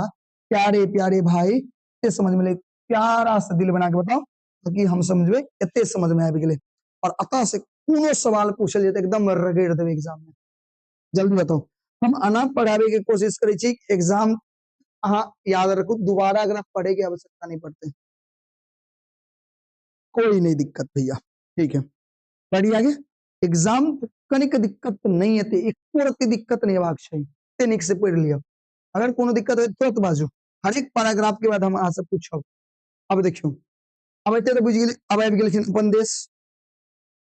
प्यारे प्यारे भाई, इतने समझ में ले, प्यारा सा दिल बना के बताओ, ताकि हम समझबे, इतने समझ में आबि गेले। और अतः से कोनो सवाल पूछल जेतै एकदम रगड़ देबै एग्जाम में, जल्दी बताओ। हम अना पढ़ावे के कोशिश करे छी, एग्जाम हाँ याद रखो, दोबारा अगर आप पढ़े की आवश्यकता नहीं पड़ते, कोई नहीं दिक्कत भैया, ठीक है, पढ़िए आगे। एग्जाम कनिक दिक्कत नहीं है, एक रत्ती दिक्कत नहीं हेबाक चाहिए, एते नीक से पढ़ लिया, अगर कोनो दिक्कत हो तुरंत बाजू, हर एक पैराग्राफ के बाद हम अहाँ से पूछब। अब देखियो, अब एते तो बुझ गेली, अब आबि गेलखिन अपन देश,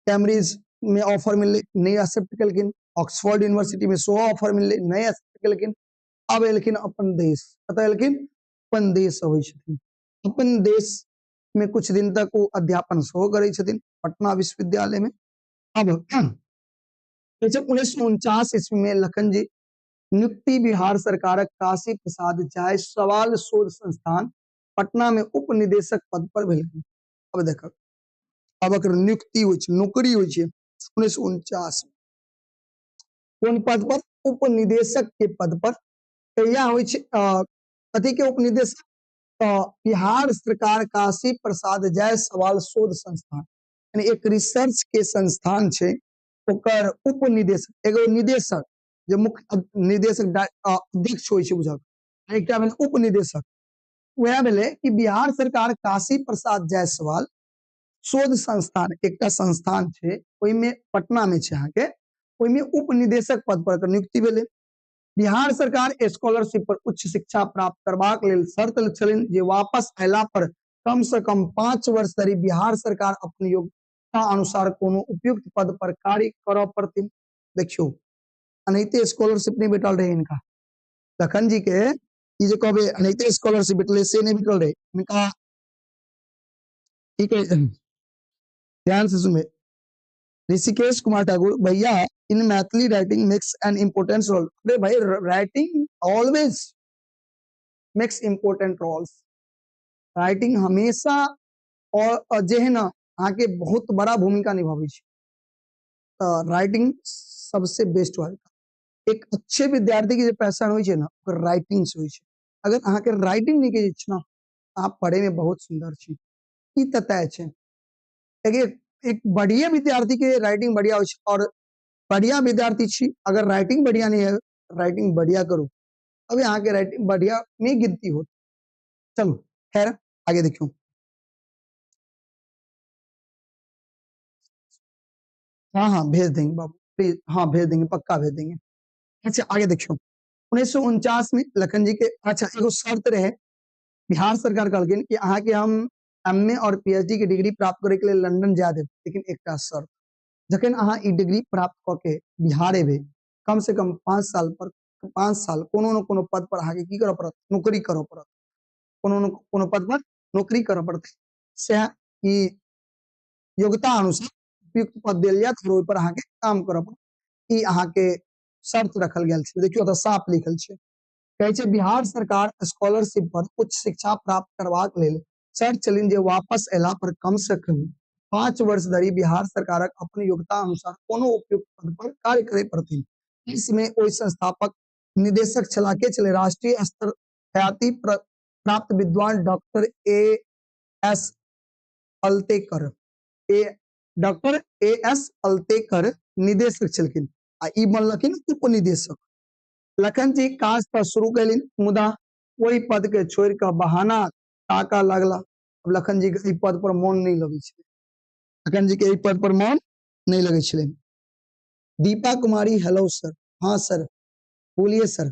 कैम्ब्रिज में ऑफर मिलले, नहीं एक्सेप्ट केलखिन, ऑक्सफोर्ड यूनिवर्सिटी में सो ऑफर मिलले, नहीं एक्सेप्ट केलखिन, अब एलखिन अपन देश, कतऽ एलखिन, अपन देश अबै छथिन, अपन देश में कुछ दिन तक वो अध्यापन सेहो करै छथिन पटना विश्वविद्यालय में। अब 1949 ईस्वी में लखन जी नियुक्ति बिहार सरकारक काशी प्रसाद जायसवाल शोध संस्थान पटना में उप निदेशक पद पर भेल। अब देखो अब एकर नियुक्ति होइ छै, नौकरी होइ छै 1949 में कोन पद पर? उप निदेशक के पद पर। कहिया होइ छै? कथी के उप निदेशक? बिहार सरकार काशी प्रसाद जायसवाल शोध संस्थान यानी एक रिसर्च के संस्थान छै, ओकर उप निदेशक एगो निदेशक जो मुख्य निदेशक अध्यक्ष होइ छै बुझल, एकटा भेल उप निदेशक। वह भेले कि बिहार सरकार काशी प्रसाद जायसवाल शोध संस्थान एकटा संस्थान छै, ओइमे पटना में छै अहाँ के, ओइमे उप निदेशक पद पर नियुक्ति भेले। बिहार सरकार स्कॉलरशिप पर उच्च शिक्षा प्राप्त करबाक लेल शर्त छलनि जे वापस अयला पर कम से कम 5 वर्ष धरि बिहार सरकार अपन योग्यता अनुसार कोनो उपयुक्त पद पर कार्य करऽ पड़तै। देखियो अनैते स्कॉलरशिप नहीं भेटल रहे इनका, लखन जी के ई जे कहबे अनैते स्कॉलरशिप भेटले से नहीं भेटल रहे इनका। ठीक है, ध्यान से सुने। ऋषिकेश कुमार ठाकुर भैया in Maithili writing makes an important role. अरे भाई writing always makes important roles, writing हमेशा और जे है ना आके बहुत बड़ा भूमिका निभावे छै। राइटिंग सबसे बेस्ट वाला एक अच्छे विद्यार्थी के जे पहचान होइ छै ना ओकर राइटिंग से होइ छै। अगर अहाँ के राइटिंग नहीं के छै ना आप पढ़े में बहुत सुंदर छी, ई त तय छै। एक बढ़िया विद्यार्थी के राइटिंग बढ़िया हो और बढ़िया विद्यार्थी छी अगर राइटिंग बढ़िया नहीं है, राइटिंग बढ़िया करो अभी यहाँ के राइटिंग बढ़िया में गिनती हो। चलो खैर आगे देखियो। हाँ भेज देंगे बाबू प्लीज, हाँ भेज देंगे, पक्का भेज देंगे। अच्छा आगे देखियो। 1949 में लखन जी के अच्छा एगो शर्त रहे, बिहार सरकार कहलकिन कि अहाँ के हम एमए और पीएचडी की डिग्री प्राप्त करे के लिए लंदन जा देब, लेकिन एकटा शर्त, जखन अहाँ ई डिग्री प्राप्त क के बिहार एबे कम से कम 5 साल पर 5 साल कोनो न कोनो पद पर अहाँ के की करऽ पड़त? नौकरी करऽ पड़त, कोनो न कोनो पद पर नौकरी करऽ पड़त। से ई योग्यता अनुसार उपयुक्त पद देल जायत और ओइ पर अहाँ के काम करऽ पड़त। ई अहाँ के शर्त रखल गेल छै, देखियो त साफ लिखल छै। कहै छै बिहार सरकार स्कॉलरशिप पर उच्च शिक्षा प्राप्त करबाक लेल शर्त चलिन जे वापस अयला पर कम से कम 5 वर्ष धरि बिहार सरकारक अपन योग्यता अनुसार कोनो उपयुक्त पद पर कार्य करे पड़थिन। इसमें ओइ संस्थापक निदेशक छला के छले राष्ट्रीय स्तर ख्याति प्राप्त विद्वान doctor A S. Altekar, doctor A S. Altekar निदेशक छलखिन आ ई बनलखिन उप निदेशक। लखन जी काज पर शुरू कैलिन मुदा ओहि पद के छोड़ के बहाना ताका लगला। अब लखन जी के पद पर मन नहीं लगे छे, लखन जी के पद पर मन नहीं लगे छे। दीपा कुमारी हेलो सर, हाँ सर बोलिए सर।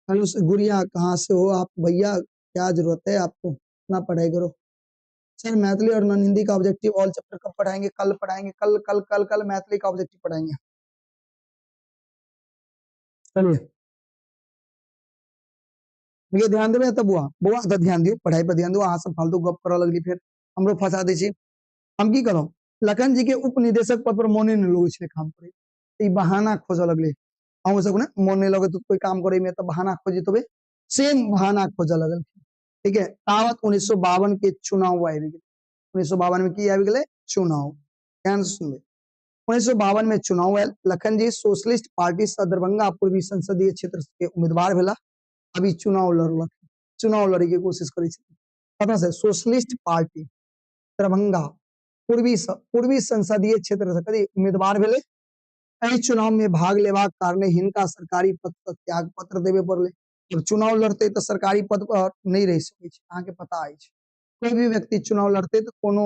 हेलो सर, गुड़िया कहाँ से हो आप भैया, क्या जरूरत है आपको, इतना पढ़ाई करो। सर मैथिली और नॉन हिंदी का ऑब्जेक्टिव ऑल चैप्टर कब पढ़ाएंगे? कल पढ़ाएंगे, कल कल कल कल मैथिली का ऑब्जेक्टिव पढ़ाएंगे। चलिए ये ध्यान देवे तब बुआ बुआ तो ध्यान दियो, पढ़ाई पर ध्यान दो, अहाँ सब फालतू गप करऽ लगली फिर हमरो फंसा दै छी। हम की करो लखन जी के उप निदेशक पद पर मोने नहीं लगे छे काम करे, ई बहाना खोज लगले। हम सब ने मन नहीं लगे तो कोई काम करे में तो बहाना खोजे तबे सेम बहाना खोज लगल। ठीक है, तावत 1952 के चुनाव आबि गेल। 1952 में की आबि गेले? चुनाव। ध्यान से सुनबे। 1952 में चुनाव आयल, लखन जी सोशलिस्ट पार्टी से दरभंगा पूर्वी संसदीय क्षेत्र के उम्मीदवार भेला। अभी चुनाव लड़लक, चुनाव लड़े के कोशिश करे छे, पता से सोशलिस्ट पार्टी दरभंगा पूर्वी संसदीय क्षेत्र से कभी उम्मीदवार भेले। एहि चुनाव में भाग लेबाक कारणे हिनका सरकारी पद पर त्याग पत्र देवे पड़ले। जब चुनाव लड़ते तो सरकारी पद पर नहीं रह सके छे, अहाँ के पता है। कोई भी व्यक्ति चुनाव लड़ते तो कोनो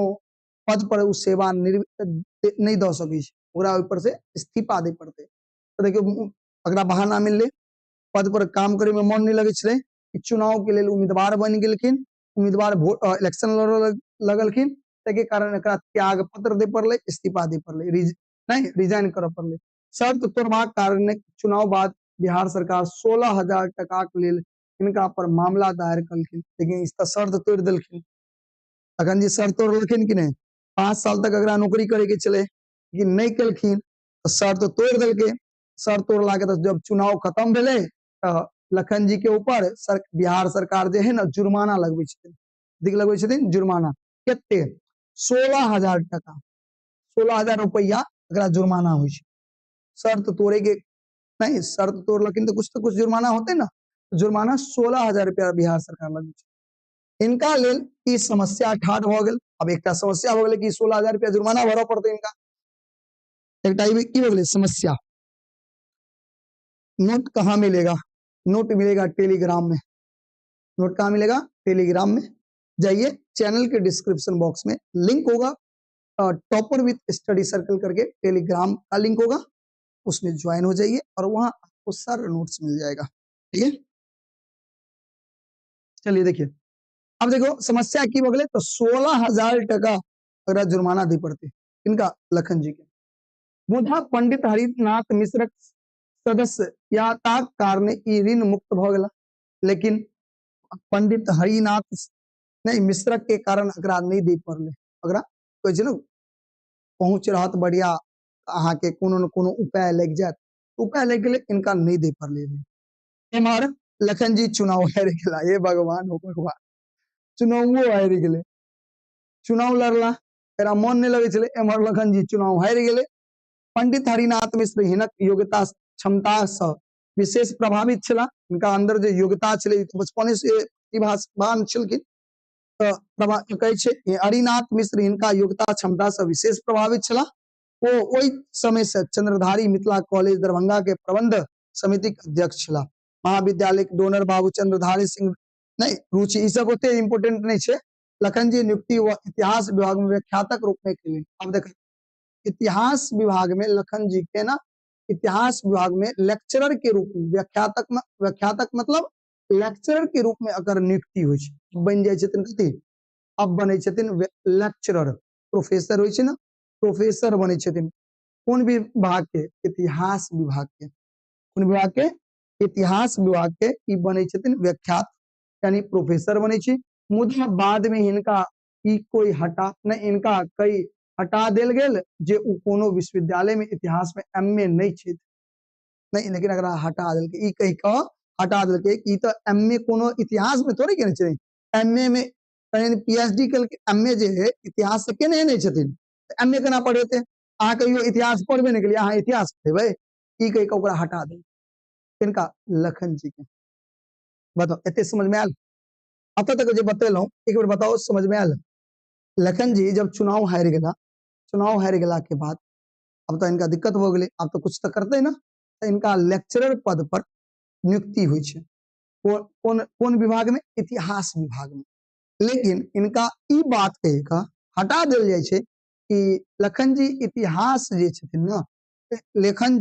पद पर उ सेवा नहीं द सके छे, ओकरा ऊपर से इस्तीफा दे पड़ते। तो देखियो अगला बहाना मिलले, पद पर काम करे में मन नहीं लगे छे, चुनाव के लिए उम्मीदवार बन गेलखिन, उम्मीदवार इलेक्शन लड़ लगलखिन, ताके कारण एकरा त्याग पत्र दे पड़ले, इस्तीफा दे पड़ले, नहीं रिजाइन कर पड़ले। शर्त तोड़बाक कारण चुनाव बाद बिहार सरकार 16,000 टका के लेल इनका पर मामला दायर कलखिन, लेकिन इस शर्त तोड़ देलखिन। लखन जी शर्त तोड़लखिन कि नहीं? 5 साल तक अगर नौकरी करे के चले कि नहीं केलखिन तो शर्त तोड़ देलके। शर्त तोड़ला के तो जब चुनाव खत्म भेले तो लखन जी के ऊपर बिहार सरकार जे है ना जुर्माना लगबै छथिन। दिख लगबै छथिन जुर्माना केते 16,000 टका 16,000 रुपया एकरा जुर्माना होइ छै। शर्त तोड़े के नहीं, शर्त तोड़लखिन तो कुछ जुर्माना होते ना, जुर्माना 16,000 रुपया बिहार सरकार लगबै छै। इनका लेल ई समस्या ठाढ़ भ गेल। अब एकटा समस्या भ गेलै कि 16,000 रुपया जुर्माना भरऽ पड़तै इनका। एकटा ई की भ गेलै समस्या। नोट कहाँ मिलेगा? नोट मिलेगा टेलीग्राम में। नोट कहाँ मिलेगा? टेलीग्राम में। जाइए चैनल के डिस्क्रिप्शन बॉक्स में लिंक होगा, टॉपर विथ स्टडी सर्कल करके टेलीग्राम का लिंक होगा, उसमें ज्वाइन हो जाइए और वहां आपको सारा नोट्स मिल जाएगा। ठीक है, चलिए देखिए अब देखो समस्या की बगले तो 16,000 टका अगर जुर्माना दी पड़ती इनका लखन जी के। मुदा पंडित हरिनाथ मिश्रक सदस्य या ताक कारणे ई ऋण मुक्त भ गेला। लेकिन पंडित हरिनाथ नहीं मिश्रक के कारण अकरा नहीं दे पड़ले। अकरा कहै छै ना पहुंच रहत बढ़िया अहाँ के कोनो न कोनो उपाय लग जात, उपाय लग गेले इनका नहीं दे पड़ले। एमहर लखन जी चुनाव हार गेला। ये भगवान हो भगवान, चुनाव हार गेले। चुनाव लड़ला तेरा मन नहीं लगे चले। एमहर लखन जी चुनाव हार गेले। पंडित हरिनाथ मिश्र हिनक योग्यता क्षमता से विशेष प्रभावित छला। इनका अंदर जो योग्यता छले बचपने से प्रतिभावान छलखिन। तो कहे छै हरिनाथ मिश्र हिनका योग्यता क्षमता से विशेष प्रभावित छला। वो ओई समय से चंद्रधारी मिथिला कॉलेज दरभंगा के प्रबंध समिति के अध्यक्ष छला। महाविद्यालय के डोनर बाबू चंद्रधारी सिंह नहीं रुचि ई सब ओते इम्पोर्टेंट नहीं छे। लखन जी नियुक्ति व इतिहास विभाग में व्याख्यातक रूप में केली। अब देख इतिहास विभाग में लखन जी के ना इतिहास विभाग में लेक्चरर के रूप में व्याख्यातक मतलब लेक्चरर के रूप में अगर नियुक्ति हो बन जाए कथी अब बने लेक्चरर प्रोफेसर हो ना प्रोफेसर बने कौन विभाग के? इतिहास विभाग के। कौन विभाग के? इतिहास विभाग के ई बने व्याख्यात यानी प्रोफेसर बने छी। मुदा बाद में इनका ई कोई हटा न इनका कई हटा देल गेल जे उ कोनो विश्वविद्यालय में इतिहास में एमए नहीं छे नहीं, लेकिन अगर हटा देल के ई कह के हटा देल के ई तो एमए कोनो इतिहास में थोड़े केने छे। एमए में पीएचडी कल के एमए जे है इतिहास से केने नहीं छथिन एमए केना पढ़ेते? अहाँ कहियो इतिहास पढ़बे नहीं केलिए, अहाँ इतिहास पढ़ेबै? ई कह के ओकरा हटा दे इनका लखन जी के। बताओ एते समझ में आयल? अब तक जो बतेलौं एक बार बताओ समझ में आयल? लखन जी जब चुनाव हार गेला, चुनाव हार गेला के बाद अब तो इनका दिक्कत हो गई। अब तो कुछ तो करते ना, तो इनका लेक्चरर पद पर नियुक्ति हुई छे। कौन कौन विभाग में? इतिहास विभाग में। लेकिन इनका ई बात कह के हटा दिल जाए छे कि लखन जी इतिहास जे छथिन ना लखन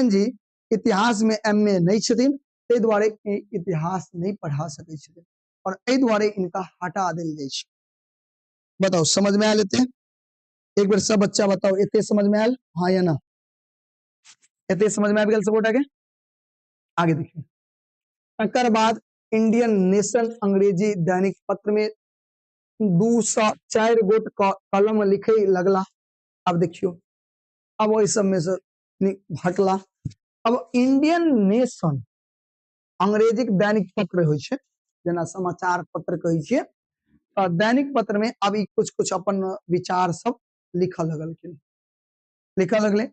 जी इतिहास में एमए नहीं छथिन, ते द्वारे इतिहास नहीं पढ़ा सकै छथिन और ए द्वारे इनका हटा दिल जाए छे। बताओ समझ में आ लेते? एक बार सब बच्चा बताओ एते समझ में आयल? हाँ या ना? एते समझ में आ गेल सबोटा के? आगे देखिए एकर बाद इंडियन नेशन अंग्रेजी दैनिक पत्र में 204 गोट कलम लिखे लगला। अब देखियो अब वही सब में से हटला। अब इंडियन नेशन अंग्रेजी दैनिक पत्र हो छे जना समाचार पत्र कहे छे। दैनिक पत्र में अब कुछ कुछ अपन विचार सब लिखा लगले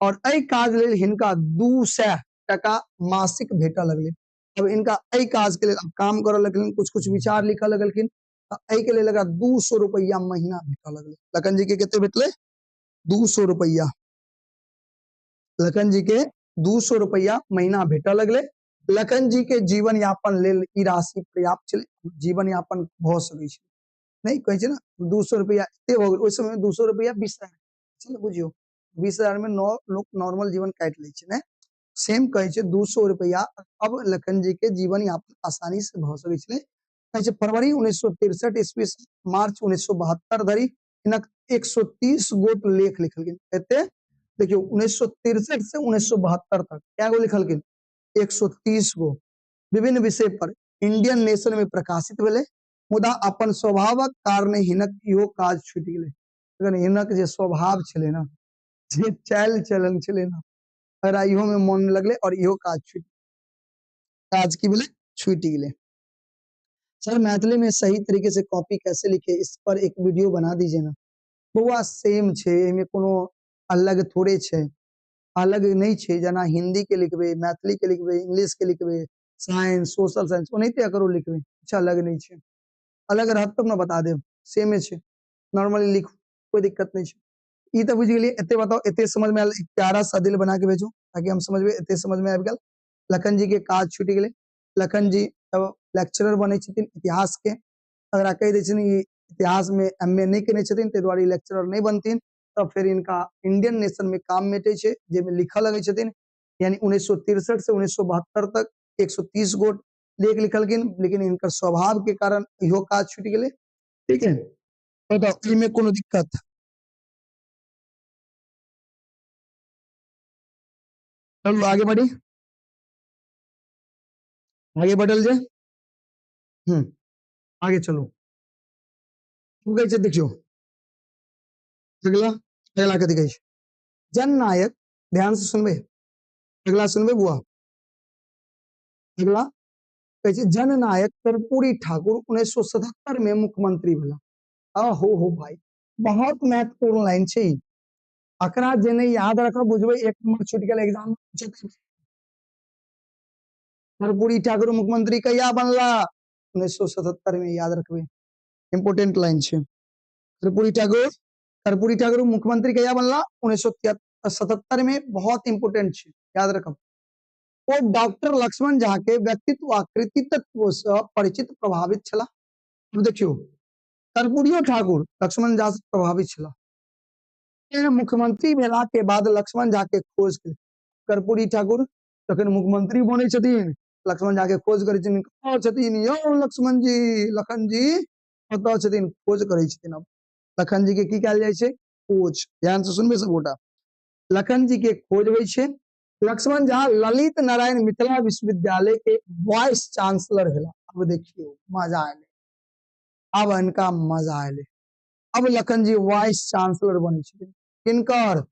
और ए काज लेल हिनका 200 टका मासिक भेटा लगले। अब इनका ए काज के लिए अब काम करे लगलिन, कुछ कुछ विचार लिखा लगलखिन, ए के लिए लगा 200 रुपया महीना भेटा लगले। लखन जी के कितने भेटले? 200 रुपया। लखन जी के 200 रुपया महीना भेटा लगले। लखन जी के जीवन यापन लेल ई राशि पर्याप्त छे, जीवन यापन भ सकै छे। नहीं कहे छे ना 200 रुपया एते हो गेल। ओइ समय 200 रुपया 20,000 चलो बुझियो 20,000 में लोग नॉर्मल जीवन काट ले छे ने। सेम कहे छे 200 रुपया अब लखन जी के जीवन यापन आसानी से भ सकै छे। कहे छे फरवरी 1963 ईस्वी से मार्च 1972 धरि इनक 130 गोट लेख लिखल गेल। एते देखियो 1963 से 1972 तक क्या गो लिखल गेल? 130 गो विभिन्न विषय पर इंडियन नेशन में प्रकाशित भेले। मुदा अपन स्वभावक कारणे हिनक इहो काज छूटि गेलै। अगर हिनक जे स्वभाव छलै ना, जे चाल चलन छलै ना, अगर इहो में मन लगले और इहो काज की बोले छूटि गेलै। सर मैथिली में सही तरीके से कॉपी कैसे लिखे, इस पर एक वीडियो बना दीजिए ना। बउआ सेम छे, एमे कोनो अलग थोड़े छे, अलग नहीं छे। जना हिंदी के लिखबे, मैथिली के लिखबे, इंग्लिश के लिखबे, साइंस, सोशल साइंस ओनाहिते एकरो लिखबे, कुछ अलग नहीं छे। अलग रहत तब ना बता देब, सेमे छे, नॉर्मली लिखो, कोई दिक्कत नहीं छे। ई तो बुझ गेलिए, एते बताओ, एते समझ में आयल। एक प्यारा सा दिल बना के भेजो ताकि हम समझ में, एते समझ में आबि गेल। लखन जी के काज छूटि गेलै। लखन जी अब लेक्चरर बनै छथिन इतिहास के। अगर कह दै छथिन ई इतिहास में एमए नहीं केने छथिन, ताहि दुआरे लेक्चरर नहीं बनथिन, तब फिर इनका इंडियन नेशन में काम मेटे छे, जेमे लिखल लगे छथिन। यानी 1963 से 1972 तक 130 गो लेख लिखलखिन, लेकिन इनकर स्वभाव के कारण इहो काज छूटि गेलै। ठीक है, बताओ इमे कोनो दिक्कत? चलो आगे बढ़ी, आगे बढ़ल जाए। आगे चलो, શું કહે છે देखियो, अगला अगला के दिखाई जननायक, ध्यान से सुनबे, अगला सुनबे बुआ। अगला कहे छै जननायक कर्पूरी ठाकुर 1977 में मुख्यमंत्री भेला। हो भाई, बहुत महत्वपूर्ण लाइन छै। अकरा जे नहीं याद रखब बुझबे एक नंबर छूट गेल एग्जाम। कर्पूरी ठाकुर मुख्यमंत्री कहिया बनला? 1977 में, याद रखबे, इंपोर्टेंट लाइन छे। कर्पूरी ठाकुर मुख्यमंत्री कहिया बनला? 1977 में, बहुत इंपोर्टेंट छे, याद रखब। वो डॉक्टर लक्ष्मण झा के व्यक्तित्व आ कृतित्व से परिचित प्रभावित छला। अब देखियो, कर्पूरी ठाकुर लक्ष्मण झा से प्रभावित छला। मुख्यमंत्री भेला के बाद लक्ष्मण झा के खोज के कर्पूरी ठाकुर तखन मुख्यमंत्री बने छथिन। लक्ष्मण झा के खोज करे छथिन, कहाँ छथिन यौ लक्ष्मण जी, लखन जी कतऽ छथिन, खोज करे छथिन। अब लखन जी के की कयल जाय छै? खोज। ध्यान से सुनबे सब गोटा, लखन जी के खोज होइ छै। लक्ष्मण झा ललित नारायण मिथिला विश्वविद्यालय के वाइस चांसलर भेला। अब देखियो मजा आले, अब इनका मजा आले। अब लखन जी वाइस चांसलर बने छथिन, किनकर?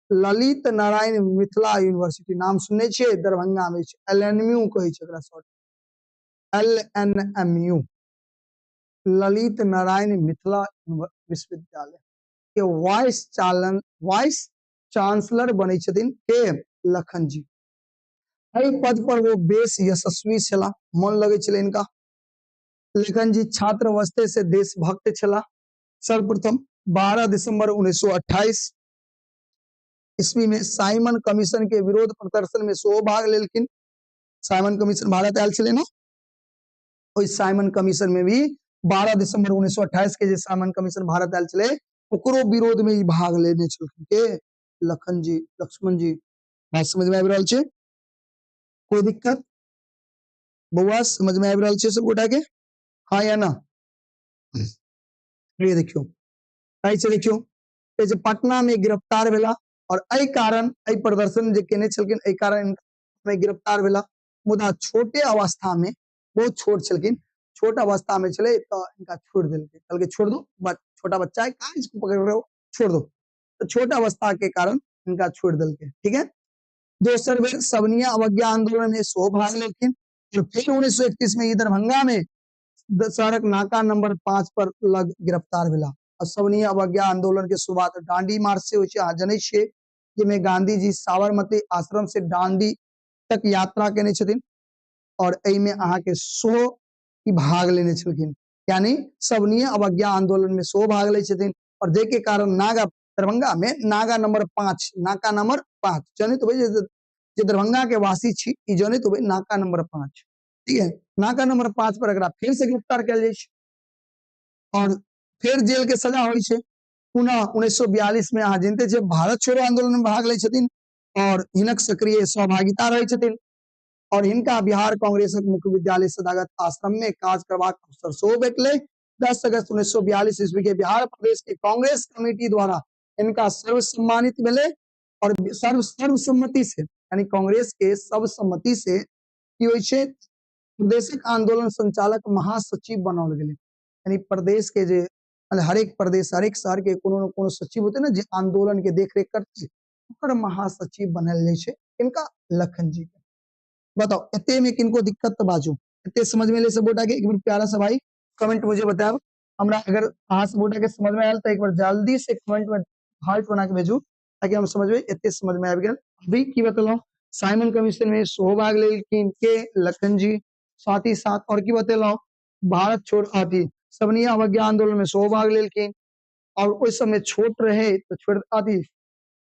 ललित नारायण मिथिला यूनिवर्सिटी, नाम सुनने छियै? दरभंगा में छै, एलएनएमयू कहे छै एकरा, शॉर्ट एलएनएमयू, ललित नारायण मिथिला विश्वविद्यालय के वाइस चांसलर बने छथिन के? लखन जी। एहि पद पर वो बेस यशस्वी छला, मन लगे छले इनका। लखन जी छात्रावस्था से देशभक्त छला। सर्वप्रथम 12 दिसंबर 1928 ईस्वी में साइमन कमीशन के विरोध प्रदर्शन में सेहो भाग लेलखिन। साइमन कमीशन भारत आयल छले ना, ओइ साइमन कमीशन में भी 12 दिसंबर 1928 के जे साइमन कमीशन भारत आयल छले, ओकरो विरोध में ही भाग लेने छलखिन के? लखन जी, लक्ष्मण जी। बात समझ में आबि रहल छै? कोई दिक्कत? बउआ समझ में आबि रहल छै सब गोटा के? हाँ या ना? ये देखियो, ऐसे देखियो, जे पटना में गिरफ्तार भेला और एहि कारण, एहि प्रदर्शन जे केने छलखिन, एहि कारण में गिरफ्तार भेला। मुदा छोटे अवस्था में, बहुत छोट छलखिन, छोट अवस्था में छले तो इनका छोड़ देलकै, कहलकै छोड़ दो, छोटा बच्चा है, कहाँ इसको पकड़ रहे हो, छोड़ दो। तो छोटा अवस्था के कारण इनका छोड़ देलकै। ठीक है, दोसर बेर सवनीय अवज्ञा आंदोलन में सेहो भाग लेलखिन। फिर 1931 में दरभंगा में सड़क नाका नंबर 5 पर लग गिरफ्तार भेला। सवनीय अवज्ञा आंदोलन के शुरुआत डांडी मार्च से होइ छै, अहाँ जनै छियै, जेमे गांधी जी साबरमती आश्रम से डांडी तक यात्रा केने छथिन और एहि में अहाँ के सेहो भाग लेने छलखिन। यानी सवनीय अवज्ञा आंदोलन में सेहो भाग ले छथिन, और जे के कारण नागा, दरभंगा में नागा नंबर 5, नाका नंबर 5 जनित होबै, जे दरभंगा के वासी छी ई जनित होबै, नाका नंबर 5। ठीक है, नाका नंबर 5 पर एकरा फिर से गिरफ्तार कयल जाइ छै और फिर जेल के सजा होइ छै। पुनः 1942 में अहाँ जानते छियै, भारत छोड़ो आंदोलन में भाग ले छथिन और हिनक सक्रिय सहभागिता रहे छथिन, और हिनका बिहार कांग्रेसक मुख्य विद्यालय सदागत आश्रम में काज करबाक अवसर सेहो भेटलै। 10 अगस्त 1942 ईस्वी के बिहार प्रदेश के कांग्रेस कमेटी द्वारा इनका सर्वसम्मानित भेलै और सर्वसम्मति से, यानी कांग्रेस के सर्वसम्मति से की होइ छै, प्रदेशिक आंदोलन संचालक महासचिव बनाओल गेलै। यानी प्रदेश के जे हर एक प्रदेश हर एक शहर के कोनो न कोनो सचिव होते ना जे आंदोलन के देखरेख करते ओकर महासचिव बनल जाय छै इनका लखन जी के। बताओ एते में किनको दिक्कत तो बाजू एते समझ में ले सब गोटा के एक बार प्यारा सा भाई कमेंट मुझे बताओ हमरा अगर अहाँ सब गोटा के समझ में आयल तो एक बार जल्दी से कमेंट में हार्ट बना के भेजू ताकि हम समझ में एते समझ में आबि गेल। अभी की बतलौ साइमन कमीशन में सहभाग लेलखिन के लखन जी, साथ ही साथ और की बतेलौ भारत छोड़ अथी सबनी अवज्ञा आंदोलन में सहभाग लेलखिन और उस समय छोट रहे तो छोड़ अथी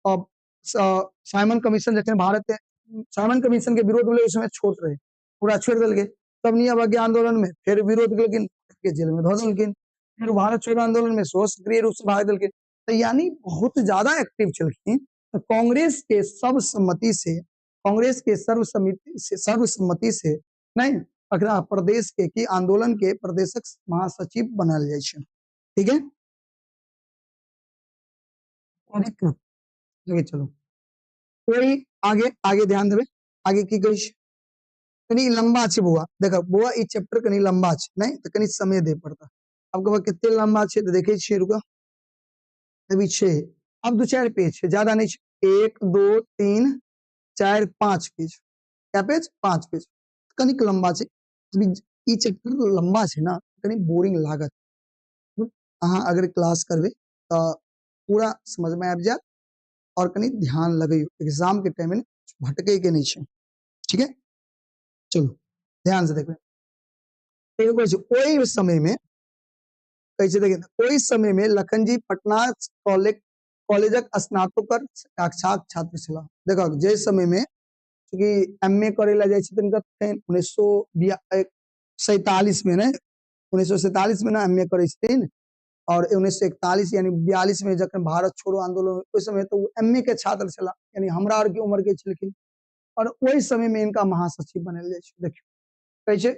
अब साइमन कमीशन जखन भारत साइमन कमीशन के विरोध में उस समय छोट रहे पूरा छोड़ देलकै सबनी अवज्ञा आंदोलन में फिर विरोध केलखिन के जेल में धो देलखिन फिर भारत छोड़ो आंदोलन में सक्रिय रूप से भाग देलखिन तो यानी बहुत ज्यादा एक्टिव चलखिन। तो कांग्रेस के सर्वसम्मति से नहीं अगला प्रदेश के की आंदोलन के प्रदेशक महासचिव बनाल जाय छै। ठीक है आगे चलो कोई आगे आगे ध्यान देबे आगे की कहै छै कनी लंबा छै बौआ देखो बौआ ई चैप्टर कनी लंबा छै नहीं तो कनी समय दे पड़ता अब कहबा कितने लंबा छै तो देखे छियै रुका अभी 6 अब 2-4 पेज है ज्यादा नहीं छै 1 2 3 4 5 पेज क्या पेज 5 पेज कनिक लंबा छै अभी ई चैप्टर लंबा छै ना कनी बोरिंग लागत अहाँ अगर क्लास करबे तो पूरा समझ में आबि जात और कनी ध्यान लगइयो एग्जाम के टाइम में भटके के नहीं छै। ठीक है चलो ध्यान से देखबे एगो कहै छै ओई समय में कहै छै देखिए ओई समय में लखन जी पटना कॉलेजक स्नातकोत्तर कक्षाक छात्र छला। देखो जे समय में कि एमए करे ला जाय छथिन कते 1947 में ने 1947 में ना एमए करे छथिन और 1941 यानी 42 में जखन भारत छोड़ो आंदोलन उस समय तो एमए के छात्र छला यानी हमरा और के उम्र के छलखिन और वही समय में इनका महासचिव बनल जाय छै। देखियो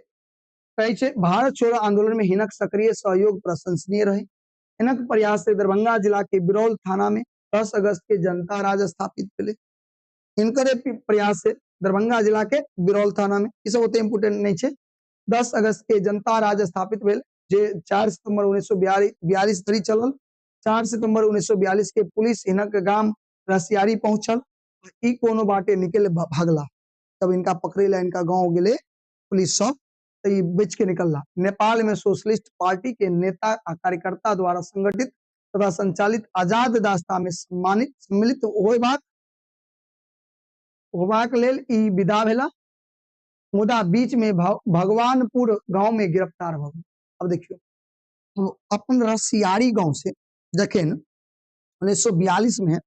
कहै छै भारत छोड़ो आंदोलन में हिनक सक्रिय सहयोग प्रशंसनीय रहे। इनक प्रयास से दरभंगा जिला के बिरौल थाना में 10 अगस्त के जनता राज स्थापित भेले। इनकर प्रयास से दरभंगा जिला के बिरौल थाना में ई सब ओते इंपोर्टेंट नहीं छै 10 अगस्त के जनता राज स्थापित भेल जे 4 सितंबर 1942 तरी चलल 4 सितंबर 1942 के पुलिस हिनक गांव रसियारी पहुंचल ई कोनो बाटे निकल भागला तब इनका पकड़े ला इनका गांव गेले पुलिस सब तो ये बेच के निकलला। नेपाल में सोशलिस्ट पार्टी के नेता आ कार्यकर्ता द्वारा संगठित तथा संचालित आजाद दास्ता में सम्मिलित होबाक लेल ई विदा भेला मुदा बीच में भगवानपुर गांव में गिरफ्तार भ गेल। अब देखियो तो अपन रसियारी गांव से जखन 1942 में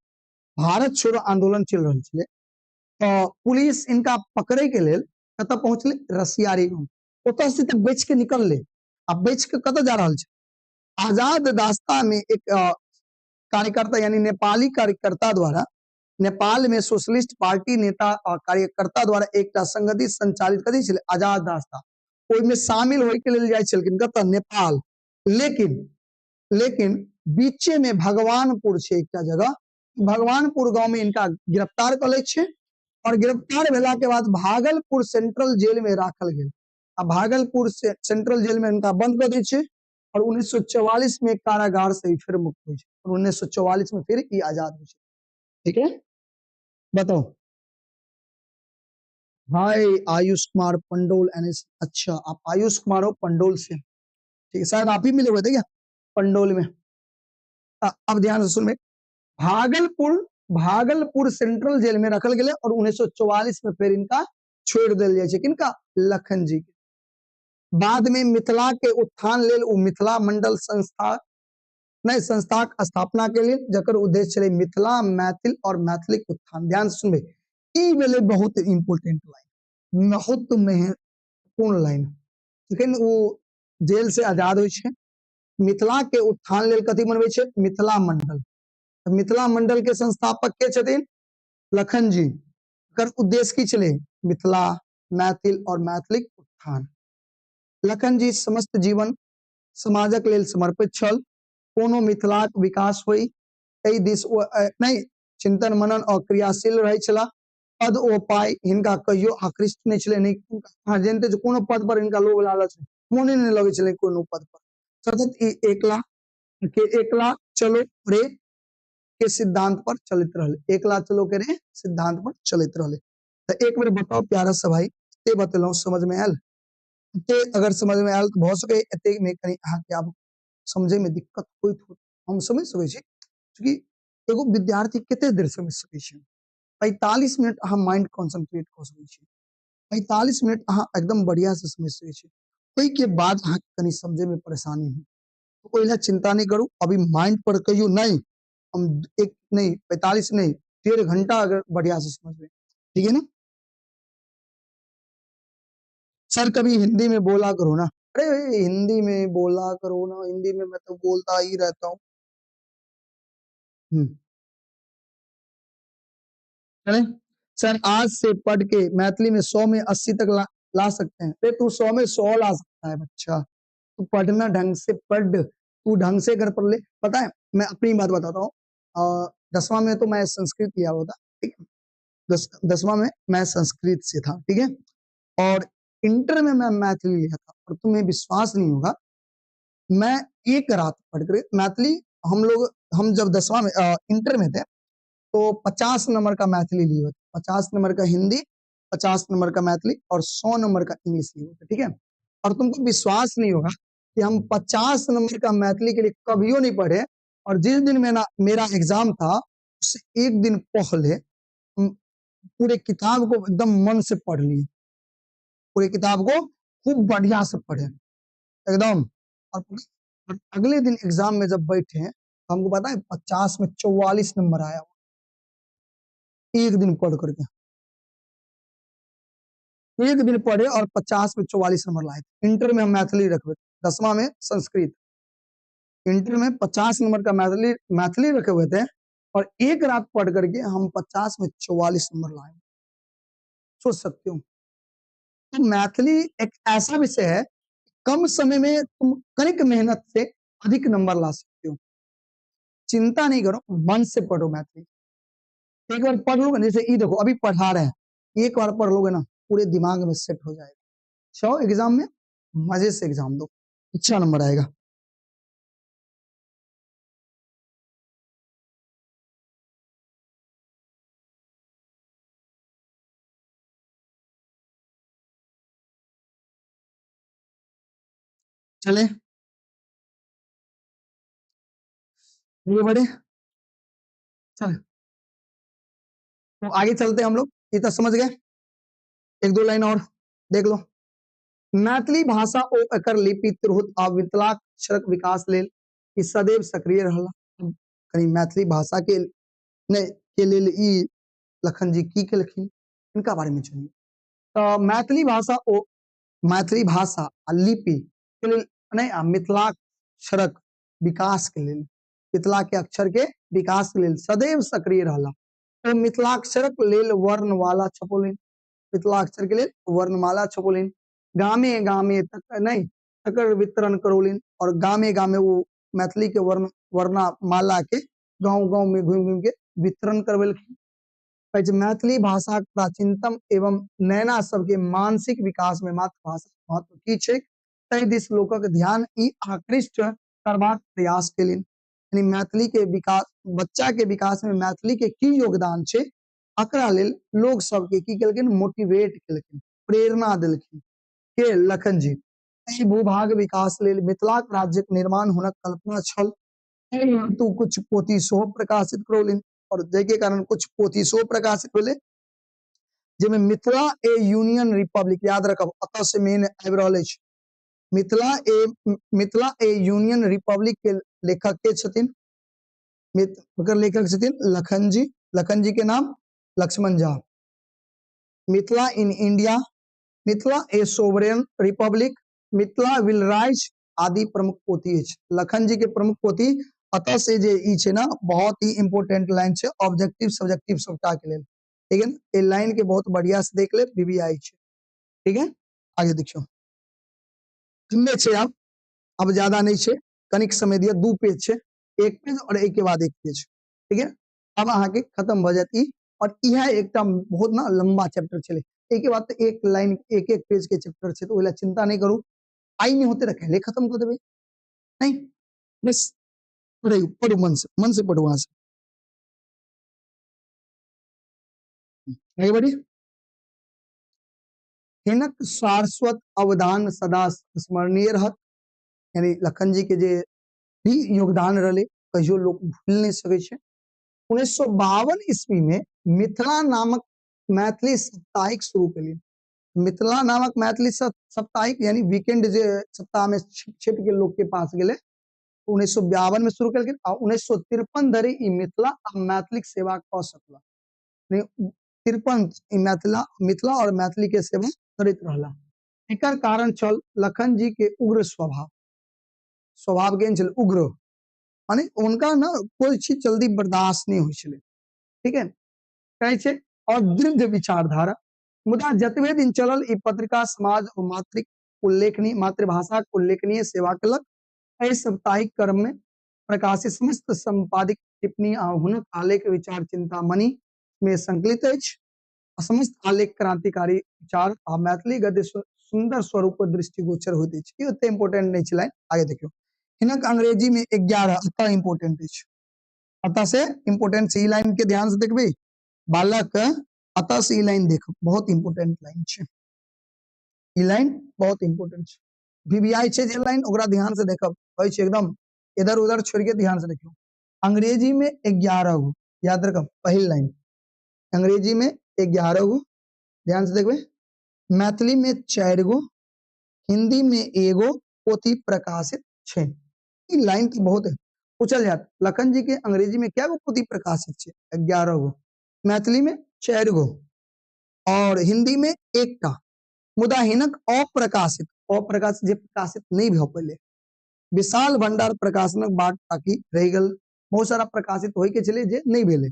भारत छोड़ो आंदोलन चल रहल छले तो पुलिस इनका पकड़े के लेल कत पहुंचले रसियारी गांव ओतऽ से तो बेच के निकलले अब बेच के कत जा रहल छै आजाद दास्ता में एक कार्यकर्ता यानी नेपाली कार्यकर्ता द्वारा नेपाल में सोशलिस्ट पार्टी नेता और कार्यकर्ता द्वारा एक संगठित संचालित कथी छलै आजाद दास्ता ओई में शामिल होय के लेल जाय छलखिन कत नेपाल लेकिन बीचे में भगवानपुर छै एकटा जगह भगवानपुर गांव में इनका गिरफ्तार कर ले छै और गिरफ्तार भेला के बाद भागलपुर सेंट्रल जेल में राखल गेल। अब भागलपुर से सेंट्रल जेल में इनका बंद कर दै छै और 1944 में कारागार से फिर मुक्त हो छै और 1944 में फिर ई आजाद हो छै। ठीक है बताओ हाय आयुष कुमार पंडोल एनएस अच्छा आप आयुष कुमार हो पंडोल से ठीक है शायद आप ही मिले हुए थे क्या पंडोल में अब ध्यान से सुन भागलपुर सेंट्रल जेल में रखल गेले और 1944 में फिर इनका छोड़ दिल जाय छै किनका लखन जी के। बाद में मिथिला के उत्थान लेल मिथिला मंडल संस्थाक स्थापना के लिए जकर उद्देश्य छलै मिथिला मैथिल और मैथिलिक उत्थान। ध्यान से सुनबे ई भेलै बहुत इंपोर्टेंट लाइन बहुत महत्वपूर्ण लाइन लेकिन वो जेल से आजाद होय छै मिथिला के उत्थान लेल कथी बनबै छै मिथिला मंडल। मिथिला मंडल के संस्थापक के छथिन लखन जी एकर उद्देश्य की छलै मिथिला मैथिल और मैथिलिक उत्थान। लखन जी समस्त जीवन समाजक लेल समर्पित छल कोनो मिथिलाक विकास होई एहि दिस नहीं चिंतन मनन और क्रियाशील रहे छला पद ओ पाई हिनका कहियो आकृष्ट नहीं छले नहीं जानते कोनो पद पर इनका लोभ लालच मोने नहीं लगे छले कोनो पद पर सतत एकला के एकला चलो रे के सिद्धांत पर चलित रहले, एकला चलो के रे सिद्धांत पर चलित रहले। तो एक बार बताओ प्यारा सा भाई, ते बतलो समझ में आयल? ते अगर समझ में आयल तो बहुत सके एते में कहीं अहाँ के आब समझे में दिक्कत होइत हो, हम समझ सकै छी, क्योंकि एगो विद्यार्थी कते देर समझ सकै छै? 45 मिनट अहाँ माइंड कंसंट्रेट कर सकै छी, 45 मिनट अहाँ एकदम बढ़िया से समझ सकै छी, ओई के बाद अहाँ कनी समझे में परेशानी हो, तो ओइला चिंता नहीं करू, अभी माइंड पर कहियो नहीं, हम एक नहीं 45 नहीं 1.5 घंटा अगर बढ़िया से समझ में, ठीक है ना? सर कभी हिंदी में बोला करो ना। अरे हिंदी में बोला करो ना, हिंदी में मैं तो बोलता ही रहता हूँ। चले सर आज से पढ़ के मैथिली में 100 में 80 तक ला सकते हैं। अरे तू 100 में 100 ला सकता है बच्चा, तू पढ़ना ढंग से पढ़, तू ढंग से घर पढ़ ले। पता है मैं अपनी बात बताता हूँ, 10वां में तो मैं संस्कृत लिया हुआ था, ठीक है, 10वां में मैं संस्कृत से था, ठीक है, और इंटर में मैं मैथिली लिया था, और तुम्हें विश्वास नहीं होगा, मैं एक रात पढ़ कर मैथिली, हम जब 10वां में इंटर में थे, तो 50 नंबर का मैथिली लिए होते, 50 नंबर का हिंदी, 50 नंबर का मैथिली और 100 नंबर का इंग्लिश लिए होते, ठीक है, और तुमको विश्वास नहीं होगा कि हम 50 नंबर का मैथिली के लिए कभियो नहीं पढ़े, और जिस दिन मेरा एग्जाम था उससे एक दिन पहले हम पूरे किताब को एकदम मन से पढ़ लिए, पूरे किताब को खूब बढ़िया से पढ़े एकदम, और अगले दिन एग्जाम में जब बैठे तो हमको पता है 50 में 44 नंबर आया, एक दिन पढ़ करके, एक दिन पढ़े और 50 में 44 नंबर लाए। इंटर में हम मैथिली रखे, 10वां में संस्कृत, इंटर में 50 नंबर का मैथिली मैथिली रखे हुए थे, और एक रात पढ़ करके हम 50 में 44 नंबर लाए। सोच सकते हो? तो मैथिली एक ऐसा विषय है, कम समय में तुम कनिक मेहनत से अधिक नंबर ला सकते हो। चिंता नहीं करो, मन से पढ़ो मैथिली, एक बार पढ़ लोगे, जैसे ये देखो अभी पढ़ा रहे हैं, एक बार पढ़ लोगे ना पूरे दिमाग में सेट हो जाएगा, चलो एग्जाम में मजे से एग्जाम दो, अच्छा नंबर आएगा। चले ये बड़े, चल तो आगे चलते हैं हम लोग, ये तो समझ गए, एक दो लाइन और देख लो। मैथिली भाषा ओ एकर लिपि तिरहुत आ मिथिलाक्षरक विकास लेल ई सदैव सक्रिय रहला। कहीं मैथिली भाषा के ने के लेल ई लखन जी की केलखिन, इनका बारे में सुनिए। मैथिली भाषा ओ मैथिली भाषा आ लिपि के लेल नहीं आ मिथिलाक्षरक विकास के लेल, मिथिला के अक्षर के विकास के लेल सदैव सक्रिय रहला। तो मिथिलाक्षरक लेल वर्णमाला छपौलनि, मिथिलाक्षर के लिए वर्णमाला छपौलनि, गामे गामे तक नहीं तकर वितरण करौलनि, और गामे गामे वो मैथिली के वर्णमाला के गांव गांव में घूम घूम के वितरण करवेलखिन। मैथिली भाषा प्राचीनतम एवं नैना सबके मानसिक विकास में मातृभाषा महत्व की छै, तहि दिस लोकक ध्यान ई आकृष्ट करबाक प्रयास केलनि, यानी मैथिली के विकास, बच्चा के विकास में मैथिली के की योगदान छै, एकरा लेल लोग सबके की केलखिन, मोटिवेट केलखिन, प्रेरणा देलखिन के लखन जी। एहि भूभाग विकास लेल मिथिलाक राज्यक निर्माण हुनक कल्पना छल, हेतु कुछ पोथी सेहो प्रकाशित करौलनि, और जाहिके कारण कुछ पोथी सेहो प्रकाशित भेलै, जिसमें मिथिला ए यूनियन रिपब्लिक, याद रखब अतः से मेन आबि रहल अछि, मिथिला ए यूनियन रिपब्लिक के लेखक के छथिन, ओकर लेखक छथिन लखन जी, लखन जी के नाम Lakshman Jha. Mithila in India, Mithila a sovereign republic, Mithila will rise आदि प्रमुख पोथी अछि। लखन जी के प्रमुख पोथी अतः से जे ई छै ना, बहुत ही इंपोर्टेंट लाइन छै, ऑब्जेक्टिव सब्जेक्टिव सबटा के लेल, ठीक है, ये लाइन के बहुत बढ़िया से देख ले, बीबीआई छै, ठीक है। आगे देखियो, कितने छै अब ज्यादा नहीं छै, कनिक समय दिया, 2 पेज छै, एक पेज और एक के बाद एक पेज, ठीक है, अब अहाँ के खत्म भ जात ई, और यह एकटा बहुत ना लंबा चैप्टर छले, एक के बाद एक लाइन एक एक पेज के चैप्टर छै, तो ओला चिंता नहीं करू, आई नहीं होते रखे ले खत्म कर देबे, नहीं, बस पढ़ो मन से पढ़ो वहां से आगे बढ़िए। हिनक शाश्वत अवदान सदा स्मरणीय रहत, यानी लखन जी के जे भी योगदान रहे कहियो लोग भूल नहीं सके छे। 1952 ईस्वी में मिथिला नामक मैथिली साप्ताहिक शुरू कलिए। मिथिला नामक मैथिली साप्ताहिक यानी वीकेंड जे सप्ताह में छिप के लोग के पास गेले 1952 में शुरू कल 1953 धरि मिथिला आ मैथिलिक सेवा क सकला। 53 मिथिला मिथिला और मैथिली के सेवा करत रहला। एकर कारण छल लखन जी के उग्र स्वभाव केहन छल, उग्र, माने उनका ना कोई चीज जल्दी बर्दाश्त नहीं हुई छले, ठीक है, कहे छे और दृढ़ विचारधारा। मुदा जतबे दिन चलल ई पत्रिका समाज और मातृभाषा उल्लेखनीय सेवा कलक। एहि साप्ताहिक क्रम में प्रकाशित समस्त संपादिक टिप्पणी आ हुनक आलेख विचार चिंतामणि में संकलित अछि। समस्त आलेख क्रांतिकारी विचार आ मैथिली गद्य सुंदर स्वरूप दृष्टिगोचर होइत अछि। ई ओते इंपोर्टेंट नहीं छै, लाइन आगे देखियो। हिनक अंग्रेजी में 11 अतः इंपोर्टेंट अछि, अतः से इंपोर्टेंट छै, ई लाइन के ध्यान से देखबे बालक, अतः से ई लाइन देखो बहुत इंपोर्टेंट लाइन छै, ई लाइन बहुत इंपोर्टेंट छै। वीवीआई छै जे लाइन ओकरा ध्यान से देखब, कहै छै एकदम इधर उधर छोड़ के ध्यान से देखियो। अंग्रेजी में 11 गो, याद रखब पहली लाइन, अंग्रेजी में 11 गो, ध्यान से देखबे। मैथिली में 4 गो, हिंदी में एगो पोथी प्रकाशित छै। ई लाइन तो बहुत है, पूछल जात लखन जी के अंग्रेजी में क्या गो पोथी प्रकाशित छै, 11 गो, मैथिली में 4 गो और हिंदी में 1टा। मुदा हिनक अप्रकाशित जे प्रकाशित नहीं भ पले, विशाल भंडार प्रकाशनक बाट ताकि रह गल, बहुत सारा प्रकाशित होय के चले जे नहीं भेले।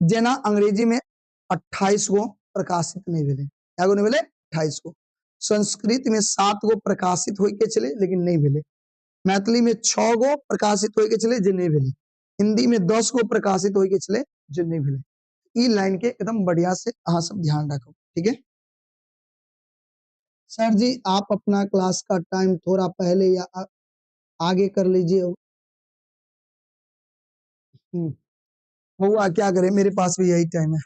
जेना अंग्रेजी में 28 गो प्रकाशित नहीं भेले, क्या गो नहीं भेले, 28 गो। संस्कृत में 7 गो प्रकाशित होय के चले लेकिन नहीं भेले। मैथिली में 6 गो प्रकाशित होय के चले जे नहीं भेले। हिंदी में 10 गो प्रकाशित होय के चले जे नहीं भेले। ई लाइन के एकदम बढ़िया से अहाँ सब ध्यान रखो, ठीक है। सर जी आप अपना क्लास का टाइम थोड़ा पहले या आगे कर लीजिए। हुआ क्या करे, मेरे पास भी यही टाइम है।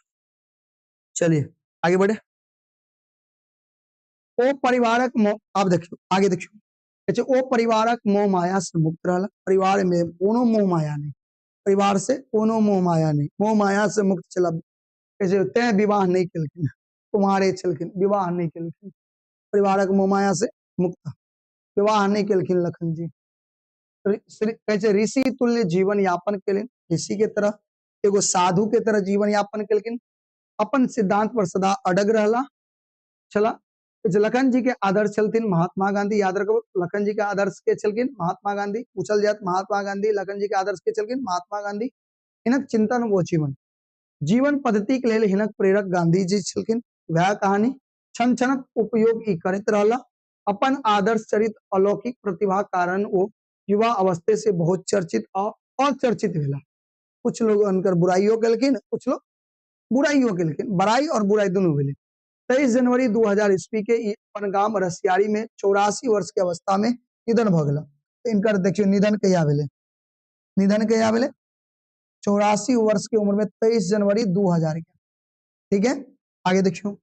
चलिए आगे बढ़े। ओ परिवारक आप देखियो आगे देखियो, अच्छा ओ परिवारक मोह माया से मुक्त रहला। परिवार में कोनो मोह माया नहीं, परिवार से कोनो मोह माया नहीं, मोह माया से मुक्त चला। कैसे तय विवाह नहीं केलखिन, कुमारे छलखिन, विवाह नहीं केलखिन, परिवारक मोह माया से मुक्त, विवाह नहीं केलखिन लखन जी। कैसे ऋषि तुल्य जीवन यापन केलिन, ऋषि के तरह एगो साधु के तरह जीवन यापन केलखिन। अपन सिद्धांत पर सदा अडग रहला चला। लखन जी के आदर्श चलथिन महात्मा गांधी, याद रखो लखन जी के आदर्श के चलकिन महात्मा गांधी, पूछल जात महात्मा गांधी लखन जी के आदर्श के चलकिन महात्मा गांधी। हिनक चिंतन वो जीवन पद्धति के लिए हिनक प्रेरक गांधी जी छलकिन। वह कहानी क्षण क्षणक उपयोग ई करत रहला। अपन आदर्श चरित अलौकिक प्रतिभा कारण वो युवा अवस्थे से बहुत चर्चित और अचर्चित भेला। कुछ लोग उनकर बुराइयों केलकिन, कुछ लोग बुराइयों केलकिन, बड़ाई और बुराई दोनों भेले। 23 जनवरी 2000 ईस्वी के अपन गांव रसियारी में 84 वर्ष के अवस्था में निधन भ गेला। इनकर देखियो निधन कहिया भेले, निधन कहिया भेले 84 वर्ष की उम्र में 23 जनवरी 2000 के, ठीक है। आगे देखियो,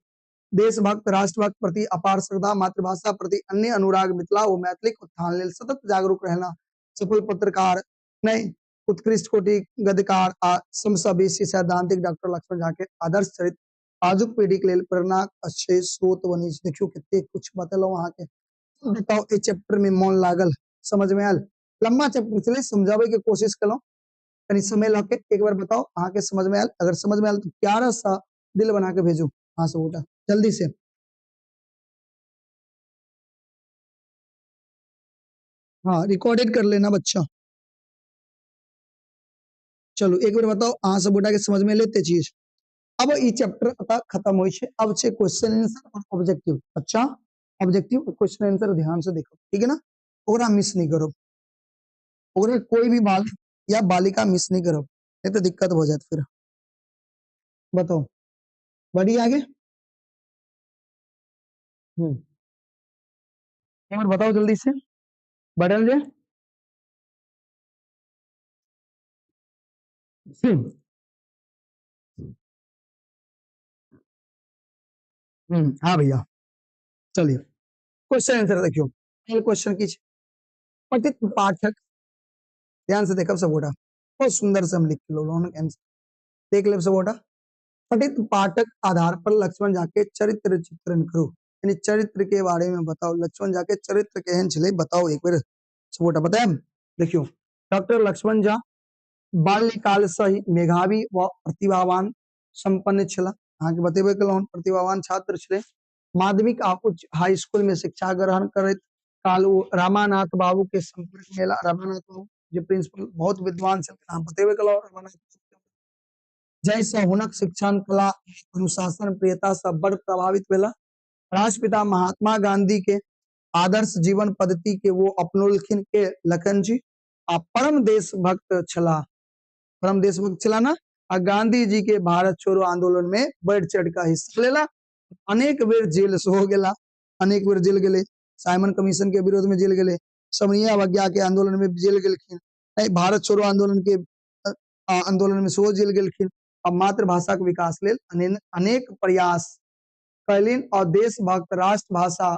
देशभक्त राष्ट्रभक्त प्रति अपार श्रद्धा, मातृभाषा प्रति अन्य अनुराग, मिथिला व मैथिलिक उत्थान लेल सतत जागरूक रहना, सफल पत्रकार नहीं उत्कृष्ट कोटि गद्यकार आ सबसे बेसी सैद्धांतिक डॉक्टर लक्ष्मण झा के आदर्श चरित आजुक पीढ़ी के लिए प्रेरणा अच्छे स्रोत बनी। देखियो कितने कुछ बतलो वहां के, बताओ ए चैप्टर में मन लागल, समझ में आयल। लंबा चैप्टर चले समझावे के कोशिश करो, तनी समय लगे एक बार बताओ अहाँ के समझ में आयल। अगर समझ में आयल तो प्यारा सा दिल बना के भेजो, हाँ से उठा जल्दी से। हाँ रिकॉर्डेड कर लेना बच्चा। चलो एक बार बताओ अहाँ सब उठा के समझ में लेते चीज। अब ई चैप्टर अतः खत्म होई छे, अब छे क्वेश्चन आंसर और ऑब्जेक्टिव। अच्छा ऑब्जेक्टिव क्वेश्चन आंसर ध्यान से देखो, ठीक है ना, ओकरा मिस नहीं करो, ओकरे कोई भी बाल या बालिका मिस नहीं करो, नहीं तो दिक्कत हो जाती फिर। बताओ बढ़ी आगे। एक बार बताओ जल्दी से, बढ़ल जाए। हाँ भैया, चलिए क्वेश्चन आंसर देखियो। पहले क्वेश्चन की पठित पाठक, ध्यान से देखो सब गोटा, बहुत सुंदर से हम लिख लो आंसर देख ले सब गोटा। पठित पाठक आधार पर लक्ष्मण जाके चरित्र चित्रण करो, यानी चरित्र के बारे में बताओ। लक्ष्मण जाके चरित्र केहन छले बताओ एक बार सब गोटा बताएं। देखियो, डॉक्टर लक्ष्मण झा बाल्यकाल से ही मेधावी व प्रतिभावान संपन्न छला। अहाँ के बतेबे केलहुँ प्रतिभावान छात्र छले। माध्यमिक आ उच्च हाई स्कूल में शिक्षा ग्रहण करैत काल ओ रामानाथ बाबू के संपर्क में एला। रामानाथ बाबू जो प्रिंसिपल बहुत विद्वान छलखिन, अहाँ बतेबे केलहुँ रामानाथ, जैसे हुनक शिक्षण कला अनुशासन प्रियता से बड़ प्रभावित भेला। राष्ट्रपिता महात्मा गांधी के आदर्श जीवन पद्धति के वो अपनौलखिन के लखन जी आ परम देशभक्त छला। परम देशभक्त छला ना, आ गांधी जी के भारत छोड़ो आंदोलन में बढ़ चढ़ का हिस्सा लेला। अनेक बेर जेल से हो गेला, अनेक बेर जेल गेले, साइमन कमीशन के विरोध में जेल गेले, समनिया अवज्ञा के आंदोलन में जेल गेलखिन, भारत छोड़ो आंदोलन के आंदोलन में सेहो जेल गेलखिन। अब मातृभाषा के विकास लेल अनेक प्रयास कैलिन और देशभक्त राष्ट्रभाषा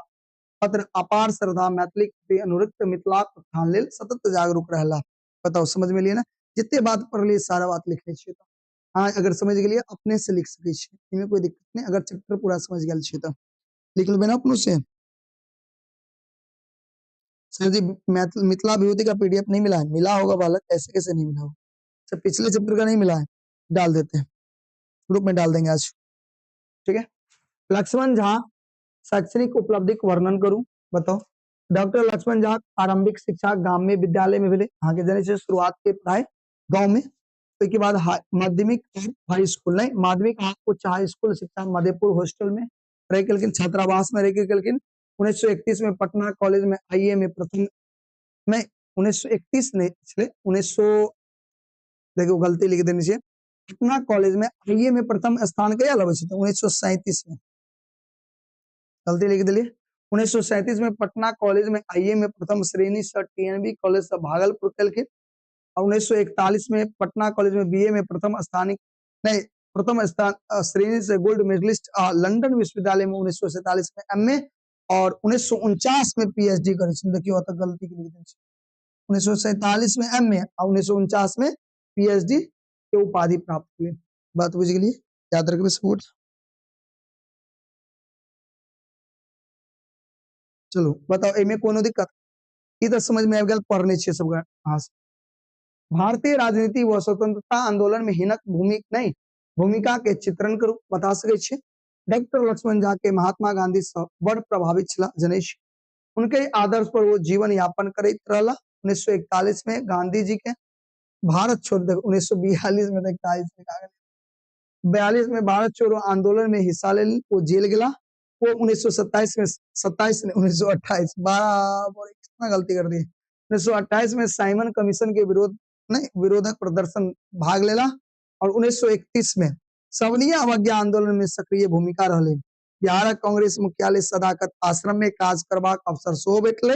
पत्र अपार श्रद्धा मैथिली के अनुरक्त मिथिलाक उत्थान लेल सतत जागरूक रहला। बताओ समझ में लिए ना, जितने बात पढ़ लिए सारा बात लिखने चाहिए। तो हाँ, अगर समझ गए अपने से लिख सके छी, इनमें कोई दिक्कत नहीं। अगर चैप्टर पूरा समझ गए छी तो लिख लेबे ना अपनों से। सर जी मिथिला विभूति का पीडीएफ नहीं मिला है? मिला होगा बालक, ऐसे कैसे नहीं मिला होगा? सर पिछले चैप्टर का नहीं मिला है, डाल देते हैं ग्रुप में, डाल देंगे आज, ठीक है। लक्ष्मण झा शैक्षणिक उपलब्धि का वर्णन करूं, बताओ। डॉक्टर लक्ष्मण झा आरंभिक शिक्षा गांव में विद्यालय में मिले। आगे जाने से शुरुआत के पढ़ाई गांव में, तो के बाद माध्यमिक हाई स्कूल नहीं, माध्यमिक उच्च हाई स्कूल शिक्षा मधेपुर हॉस्टल में रह के छात्रावास में रह के 1931 में पटना कॉलेज में आईए में प्रथम, नहीं 1931 नहीं, 1900 देखो गलती लिख देनी चाहिए, पटना कॉलेज में आईए में प्रथम स्थान कया लगे थे? 1937 में, गलती लिख दिलिए। 1937 में पटना कॉलेज में आईए में प्रथम श्रेणी से टीएनबी कॉलेज से भागलपुर कलखिन। और 1941 में पटना कॉलेज में बीए में प्रथम स्थानिक नहीं, प्रथम स्थान श्रेणी से गोल्ड मेडलिस्ट लंदन विश्वविद्यालय में 1947 में एमए और 1949 में पीएचडी करे। देखियो तो गलती लिख दी, 1947 में एमए और 1949 में पीएचडी के उपाधि प्राप्त हुए। बात बुझ गई, याद रखबे सपोर्ट। चलो बताओ एमे कोनो दिक्कत? ई तो समझ में आ गया, पढ़ने चाहिए सब। हाँ, भारतीय राजनीति व स्वतंत्रता आंदोलन में हिनक भूमिका के चित्रण करू, बता सके छे। डॉक्टर लक्ष्मण झा के महात्मा गांधी से बड़ प्रभावित छला, जने छी। उनके आदर्श पर वो जीवन यापन करैत रहला। 1941 में गांधी जी के भारत छोड़ 1942 में 42 में भारत छोड़ो आंदोलन में हिस्सा ले, वो जेल गया। वो 1927 में 1928 कितना गलती कर दी, 1928 में साइमन कमीशन के विरोधक प्रदर्शन भाग लेला। और 1931 में सवनीय अवज्ञा आंदोलन में सक्रिय भूमिका रहले। बिहार कांग्रेस मुख्यालय सदाकत आश्रम में काज करबाक अवसर सेहो भेटले।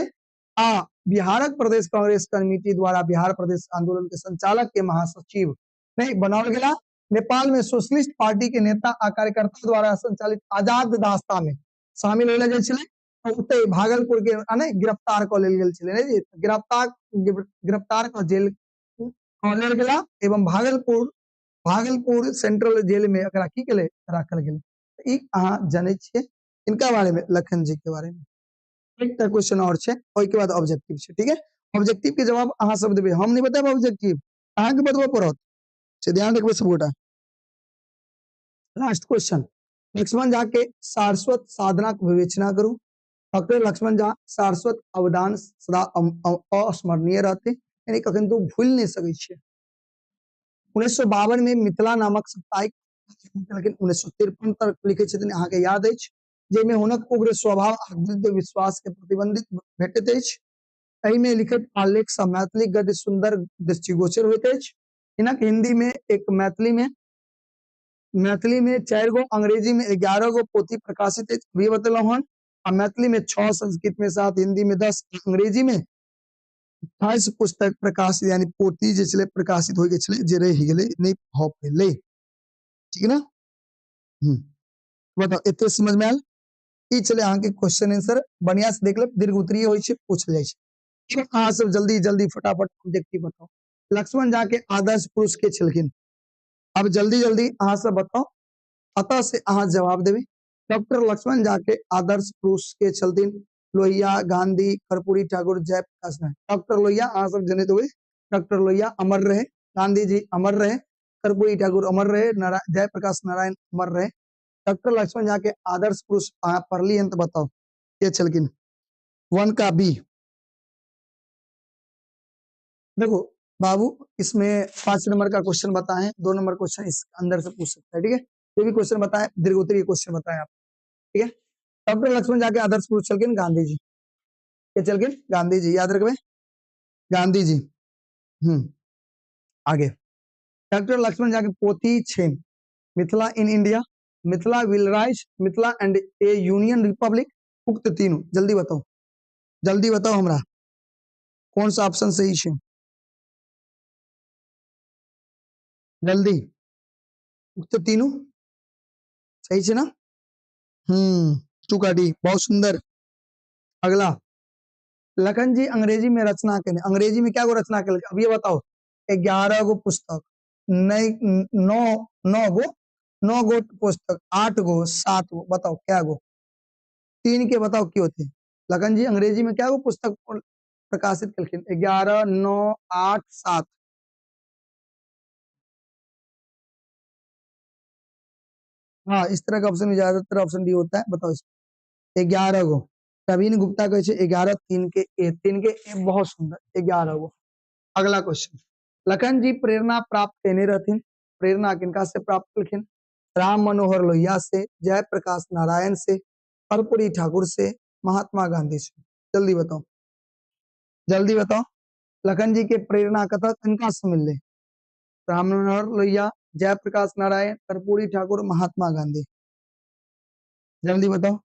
आ बिहार प्रदेश कांग्रेस कमेटी द्वारा बिहार प्रदेश आंदोलन के संचालक के महासचिव नहीं बनावल गया। नेपाल में सोशलिस्ट पार्टी के नेता आ कार्यकर्ता द्वारा संचालित आजाद दास्ता में शामिल होले जाय छले। उते भागलपुर के गिरफ्तार क लेल गेल छले, नहीं गिरफ्तार क जेल क लेल गेला एवं भागलपुर सेंट्रल जेल में एकरा की केले राखल गेल। ई अहाँ जाने छिए इनका बारे में, लखन जी के बारे में। एक क्वेश्चन और छे, ओइ के बाद ऑब्जेक्टिव छे, ठीक है। ऑब्जेक्टिव के जवाब अहाँ सब देबे, हम नहीं बताब ऑब्जेक्टिव, अहाँ के बतबो पड़त, से ध्यान रखबे सब गोटा। लास्ट क्वेश्चन, लक्ष्मण झा के सारस्वत साधना को विवेचना करूं। डॉक्टर लक्ष्मण झा सारस्वत अवदान सदा अस्मरणीय रहते, यानी कखन तो भूल नहीं सके छे। 1952 में मिथिला नामक साप्ताहिक, लेकिन 1953 तक लिखे छथिन, अहाँ के याद अछि, जेमे हुनक उग्र स्वभाव आ दृढ़ विश्वास के प्रतिबंधित भेटैत अछि। एहि में लिखित आलेख से मैथिली गद्य सुंदर दृष्टिगोचर होइत अछि। हिनक हिंदी में एक मैथिली में 4 गो, अंग्रेजी में 11 गो पोथी प्रकाशित है, भी बतलौं हन। मैथिली में 6, संस्कृत में 7, हिंदी में 10, अंग्रेजी में 28 पुस्तक प्रकाशित यानी पोथी जे छले प्रकाशित होय के छले जे रह गेले नहीं भ पेले, ठीक है ना। बताओ एते समझ में आयल। ई चले अहाँ के क्वेश्चन आंसर बढ़िया से देख ले, दीर्घ उत्तरीय होय छै, पूछल जाय छै। अहाँ सब जल्दी जल्दी फटाफट ऑब्जेक्टिव बताओ। लक्ष्मण झा के आदर्श पुरुष के छलखिन। अब जल्दी जल्दी अहाँ सब बताओ, अतः से अहाँ जवाब देबे। डॉक्टर लक्ष्मण झा के आदर्श पुरुष के छलथिन लोहिया, गांधी, कर्पूरी ठाकुर, जयप्रकाश नारायण। डॉक्टर लोहिया अहाँ सब जनैत होबै, डॉक्टर लोहिया अमर रहे, गांधी जी अमर रहे, कर्पूरी ठाकुर अमर रहे, जयप्रकाश नारायण अमर रहे। डॉक्टर लक्ष्मण झा के आदर्श पुरुष अहाँ पढ़ली हैं तो बताओ के छलखिन। 1 का बी। देखो बाबू, इसमें 5 नंबर का क्वेश्चन बताए, 2 नंबर क्वेश्चन इस अंदर से पूछ सकता है, ठीक है। ये भी क्वेश्चन बताए, दीर्घ उत्तरीय क्वेश्चन बताए आप, ठीक है। डॉक्टर लक्ष्मण झा के आदर्श पुरुष चलकिन गांधी जी, के चलकिन गांधी जी, याद रखबे गांधी जी। आगे डॉक्टर लक्ष्मण झा के पोथी छेन Mithila in India, Mithila will rise, Mithila and a union republic, उक्त तीनों जल्दी बताओ हमरा कौन सा ऑप्शन सही है। जल्दी, उक्त तीनों सही है ना। 2 का डी, बहुत सुंदर। अगला, लखन जी अंग्रेजी में रचना के, अंग्रेजी में क्या गो रचना के, अब ये बताओ 11 गो पुस्तक, नहीं 9 गो पुस्तक, 8 गो, 7 गो, बताओ क्या गो। 3 के बताओ क्यों होते। लखन जी अंग्रेजी में क्या गो पुस्तक प्रकाशित कलखिन, 11, 9, 8, 7। हाँ, इस तरह का ऑप्शन ज्यादातर ऑप्शन डी होता है, बताओ इसमें 11 गो। प्रवीण गुप्ता कहे 11, 3 के ए, 3 के ए, बहुत सुंदर 11 गो। अगला क्वेश्चन, लखन जी प्रेरणा प्राप्त केने रहथिन, प्रेरणा किनका से प्राप्त कलखिन, राम मनोहर लोहिया से, जयप्रकाश नारायण से, कर्पूरी ठाकुर से, महात्मा गांधी से। जल्दी बताओ, जल्दी बताओ। लखन जी के प्रेरणा कथा किनका से मिलले, राम मनोहर लोहिया, जयप्रकाश नारायण, कर्पूरी ठाकुर, महात्मा गांधी। जल्दी बताओ।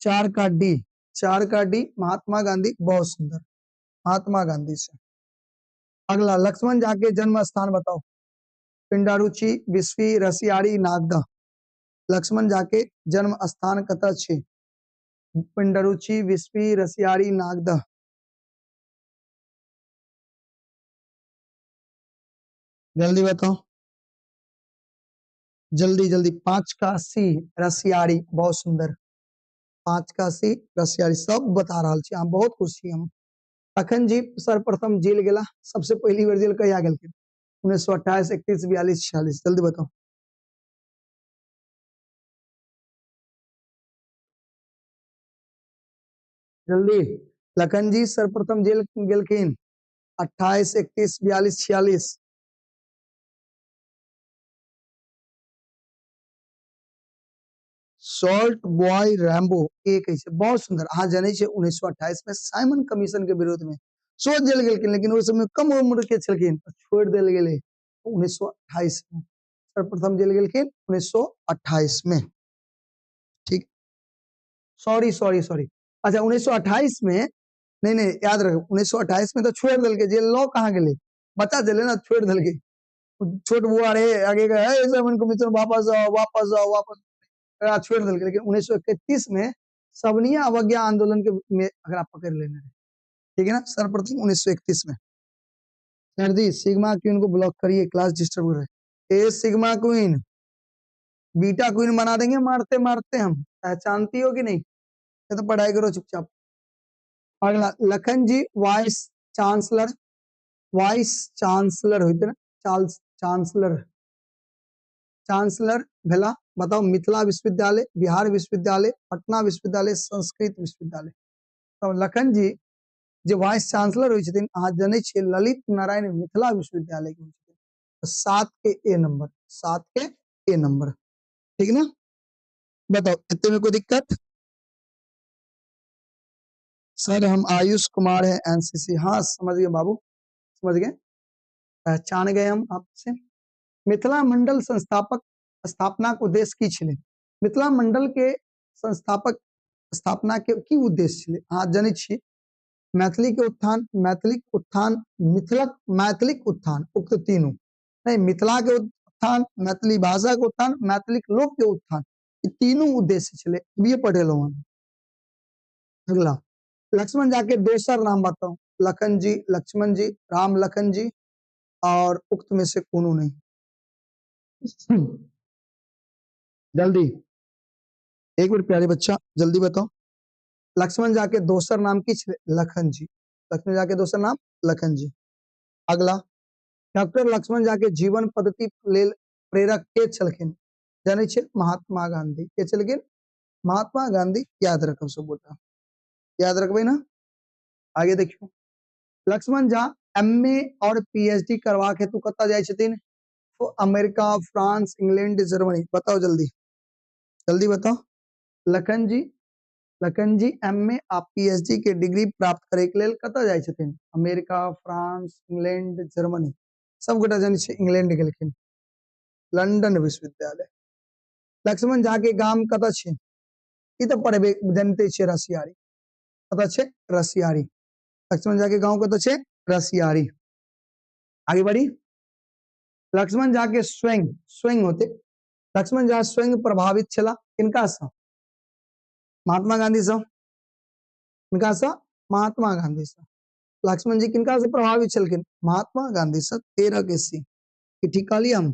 4 का डी, 4 का डी, महात्मा गांधी, बहुत सुंदर, महात्मा गांधी से। अगला, लक्ष्मण झा के जन्म स्थान बताओ, पिंडारुचि, बिस्फी, रसियाड़ी, नागदा। लक्ष्मण झा के जन्म स्थान कतऽ छै, पिंडारुचि, बिस्फी, रसियाड़ी, नागदा। जल्दी बताओ, जल्दी जल्दी। 5 का सी, रसियाड़ी, बहुत सुंदर, 5 का सी, रसियाड़ी, सब बता रहा छी, हम बहुत खुश छी हम। अखन जी सर्वप्रथम जेल गेला, सबसे पहली बार जेल कहिया गेलखिन, 1928, 31, 42, 46। जल्दी बताओ। जल्दी, लखन जी सर्वप्रथम जेल गेलखिन 28, 31, 42, 46। शॉर्ट बॉय रैम्बो एक है, बहुत सुंदर। अहाँ जाने छे 1928 में साइमन कमीशन के विरोध में सो जेल गेलखिन, लेकिन उस समय कम उम्र के छलखिन, छोड़ देल गेले 1928 में। सर्वप्रथम जेल गेलखिन 1928 में, ठीक। सॉरी सॉरी सॉरी, अच्छा 1928 में, नहीं नहीं याद रखो, 1928 में तो छोड़ देल के जेल, लॉ कहाँ गेले, बता देले ना, छोड़ देल के। छोट बुआ रहे आगे का है साइमन कमीशन, वापस आओ वापस आओ वापस, छोड़ देल के। लेकिन 1931 में सबनिया अवज्ञा आंदोलन के में अगर आप पकड़ लेना है, ठीक है ना। सर्वप्रथम 1931 में। सर जी सिग्मा क्वीन को ब्लॉक करिए, क्लास डिस्टर्ब कर रहे हैं। ए सिग्मा क्वीन, बीटा क्वीन बना देंगे मारते मारते हम, पहचानती हो कि नहीं, ये तो पढ़ाई करो चुपचाप। अगला, लखन जी वाइस चांसलर, वाइस चांसलर होते ना, चार्ल्स चांसलर, चांसलर भेला, बताओ मिथिला विश्वविद्यालय, बिहार विश्वविद्यालय, पटना विश्वविद्यालय, संस्कृत विश्वविद्यालय। तो लखन जी जो वाइस चांसलर हुई छथिन, अहाँ जाने छियै ललित नारायण मिथिला विश्वविद्यालय के, 7 के ए नंबर, 7 के ए नंबर, ठीक ना। बताओ इतने में कोई दिक्कत। सर हम आयुष कुमार है, एनसीसी। हाँ समझ गए बाबू, समझ गए, पहचान गए हम आपसे। मिथिला मंडल संस्थापक स्थापना के उद्देश्य की छले, मिथिला मंडल के संस्थापक स्थापना के की उद्देश्य छले, अहाँ जाने छी मैथिली के उत्थान, मैथिलिक उत्थान, मिथिलक मैथिलिक उत्थान, उक्त तीनों नहीं, मिथिला के उत्थान, मैथिली भाषा के उत्थान, मैथिलिक लोक के उत्थान, ये तीनों उद्देश्य छे। ये पढ़ेलो हम। अगला, लक्ष्मण जाके दोसर नाम बताओ। लखन जी, लक्ष्मण जी, राम लखन जी, और उक्त में से कोनो नहीं। जल्दी, एक मिनट प्यारे बच्चा, जल्दी बताओ। लक्ष्मण जाके दोसर नाम की छे? लखन जी। लक्ष्मण जाके दोसर नाम लखन जी। अगला, डॉक्टर लक्ष्मण जाके जीवन पद्धति लेल प्रेरक के छलखिन? जाने छे? महात्मा गांधी। के छलखिन? महात्मा गांधी। याद रखो सब बेटा, याद रखबे ना। आगे देखियो, लक्ष्मण झा एमए और पीएचडी करवा के तू कत्ता जाय छथिन? तो अमेरिका, फ्रांस, इंग्लैंड, जर्मनी। बताओ जल्दी, जल्दी बताओ। लखन जी, लखन जी एमए आ पीएचडी के डिग्री प्राप्त करे के लेल कत्ता जाय छथिन? America, France, England, Germany. सब गोटा जाने छे इंग्लैंड गेलखिन, लंदन विश्वविद्यालय। लक्ष्मण झा के गाम कत्ता छे? ई तो पढ़बे जानते छे, रसियारी। कत्ता छे? रसियारी। लक्ष्मण झा के गांव कत्ता छे? रसियारी। आगे बढ़ी, लक्ष्मण झा के स्वयं स्वयं होते, लक्ष्मण झा स्वयं प्रभावित छला किनका सँ? महात्मा गांधी सँ। किनका सँ? महात्मा गांधी सँ। लक्ष्मण जी किनका से प्रभावित छलखिन? महात्मा गांधी से। 13 के सी, ठीक कहलिए हम?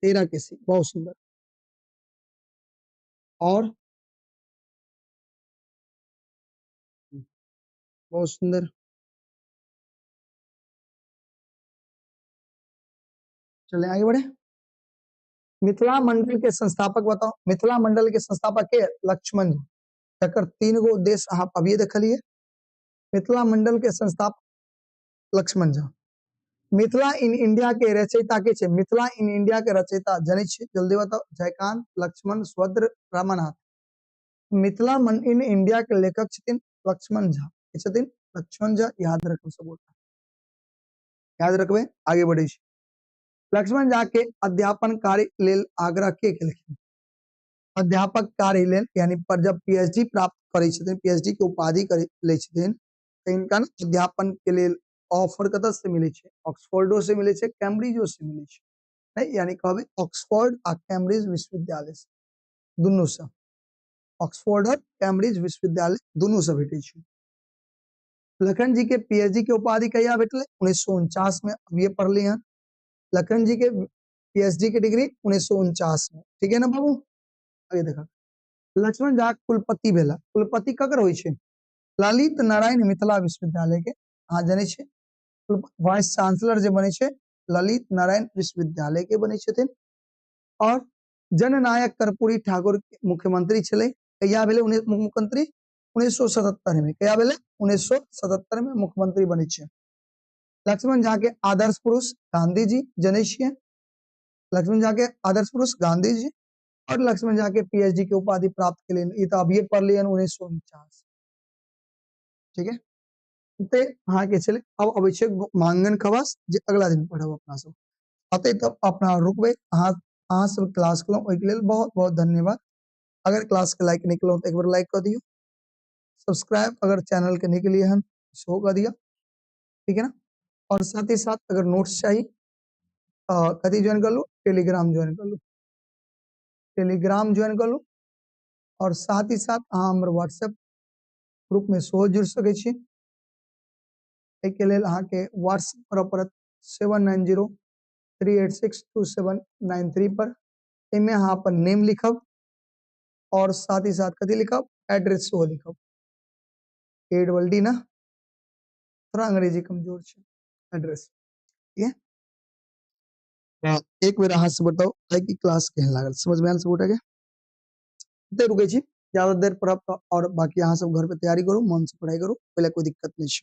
13 के सी, बहुत सुंदर। और बहुत सुंदर। चले आगे बढ़े। मिथिला मंडल के संस्थापक बताओ। मिथिला मंडल के संस्थापक के? लक्ष्मण जी। तकर 3 गो उद्देश्य अहाँ अभी देखलिए। मिथिला मंडल के संस्थापक लक्ष्मण झा। मिथिला इन इंडिया के रचयिता के छे? मिथिला इन इंडिया के रचयिता जाने छे? जल्दी बताओ। जयकांत, लक्ष्मण, स्वद्र, रामनाथ। मिथिला इन इंडिया के लेखक छथिन लक्ष्मण झा। के छथिन? लक्ष्मण झा। याद रखो सब, याद रखबे। आगे बढ़े छी। लक्ष्मण झा के अध्यापन कार्य लेल आग्रह के केलखिन? अध्यापक कार्य लेल, यानी पर जब पीएचडी प्राप्त करे छथिन, पीएचडी के उपाधि करे ले छथिन, तो इनका ना अध्यापन के लेल ऑफर कतऽ से मिले छे? ऑक्सफोर्डो से मिले छे, कैम्ब्रिजो से मिले छे। नहीं, यानी कहबे ऑक्सफोर्ड आ कैम्ब्रिज विश्वविद्यालय से, दुनू से। ऑक्सफोर्ड और कैम्ब्रिज विश्वविद्यालय दोनों से भेटे छे। लखन जी के पीएचडी के उपाधि कहिया भेटले? 1949 में। अब ये पढ़ लिए हैं। लखन जी के पीएचडी की डिग्री 1949 में। ठीक है ना बाबू? आगे देखा, लक्ष्मण झा कुलपति भेला। कुलपति ककर होय छे? ललित नारायण मिथिला विश्वविद्यालय के अहाँ जाने छे। वाइस चांसलर जे बने छे, ललित नारायण विश्वविद्यालय के बने छथिन। और जननायक कर्पूरी ठाकुर मुख्यमंत्री छले। कहिया भेले मुख्यमंत्री? 1977 में। कहिया भेले? 1977 में मुख्यमंत्री बने छे। लक्ष्मण झा के आदर्श पुरुष गांधी जी जाने छिए। लक्ष्मण झा के आदर्श पुरुष गांधी जी। और लक्ष्मण झा के पीएचडी के उपाधि प्राप्त के लिए ये तो अब ये पढ़ लिए 1949। ठीक है, ते अहाँ के चले अब अबै छै मांगन खवास, जे अगला दिन पढ़ब अपना सब। अतः तब अपना रुकबे। अहाँ सब क्लास केलहुँ, ओहि के लेल बहुत बहुत धन्यवाद। अगर क्लास के लाइक निकलो तो एक बार लाइक कर दियो। सब्सक्राइब अगर चैनल के नहीं के लिए हम शो कर दिया। ठीक है ना? और साथ ही साथ अगर नोट्स चाहिए कथी ज्वाइन कर लो? टेलीग्राम ज्वाइन कर लो। टेलीग्राम ज्वाइन कर लो। और साथ ही साथ अहाँ हमर व्हाट्सएप ग्रुप में सेहो जुड़ सके छी। के लेल अहाँ के व्हाट्सएप करऽ पड़त 7903862793 पर। इनमें अहाँ अपन नेम लिखब और साथ ही साथ कथी लिखब? एड्रेस सेहो लिखब। ADD ना, थोड़ा अंग्रेजी कमजोर है। एड्रेस। ठीक है, एक बेर अहाँ से बताओ आई की क्लास केहन लागल? समझ में आयल सब के? ते रुके छी, ज्यादा देर पढ़ब तो और बाकी अहाँ सब घर पे तैयारी करू, मन से पढ़ाई करू, पहले कोई दिक्कत नहीं है।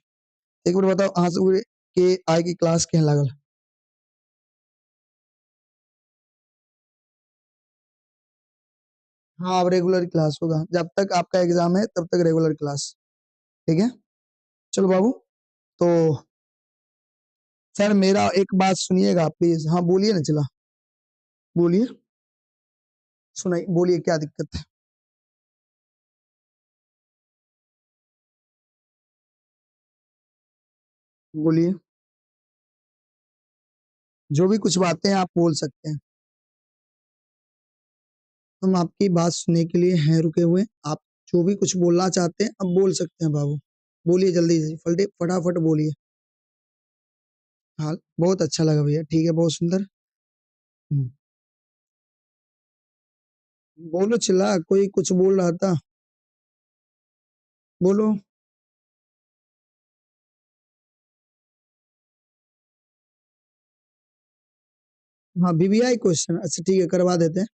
एक बार बताओ अहाँ सब के आई की क्लास केहन लागल? हाँ, अब रेगुलर क्लास होगा। जब तक आपका एग्जाम है तब तक रेगुलर क्लास। ठीक है, चलो बाबू। तो सर मेरा एक बात सुनिएगा प्लीज। हाँ बोलिए ना, चला बोलिए, सुनाई, बोलिए क्या दिक्कत है? बोलिए। जो भी कुछ बातें हैं आप बोल सकते हैं। हम आपकी बात सुनने के लिए हैं रुके हुए। आप जो भी कुछ बोलना चाहते हैं अब बोल सकते हैं बाबू। बोलिए जल्दी से फटाफट बोलिए। हाँ, बहुत अच्छा लगा भैया। ठीक है, बहुत सुंदर। बोलो, चिल्ला, कोई कुछ बोल रहा था। बोलो। हाँ, बीबीआई क्वेश्चन, अच्छा ठीक है, करवा देते हैं।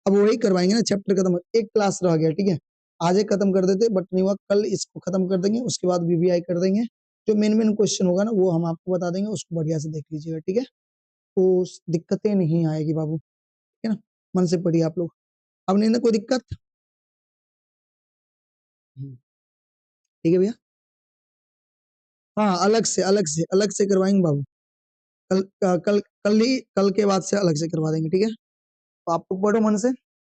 अब वही करवाएंगे ना, चैप्टर खत्म, एक क्लास रह गया, ठीक है। आज एक खत्म कर देते, बट नहीं हुआ, कल इसको खत्म कर देंगे, उसके बाद बीबीआई कर देंगे। जो मेन मेन क्वेश्चन होगा ना वो हम आपको बता देंगे, उसको बढ़िया से देख लीजिएगा, ठीक है। तो दिक्कतें नहीं आएगी बाबू, ठीक है ना। मन से पढ़िए आप लोग। अब नहीं ना कोई दिक्कत। ठीक है भैया। हाँ, अलग से करवाएंगे बाबू। कल के बाद से अलग से करवा देंगे, ठीक है। तो आप लोग पढ़ो मन से।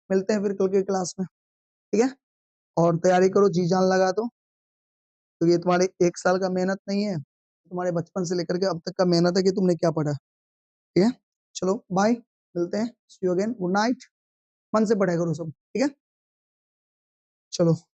मिलते हैं फिर कल के क्लास में, ठीक है। और तैयारी करो, जी जान लगा दो। तो ये तुम्हारे एक साल का मेहनत नहीं है, तुम्हारे बचपन से लेकर के अब तक का मेहनत है कि तुमने क्या पढ़ा, ठीक है। चलो बाय, मिलते हैं, सी यू अगेन, गुड नाइट। मन से पढ़ाई करो सब, ठीक है। चलो।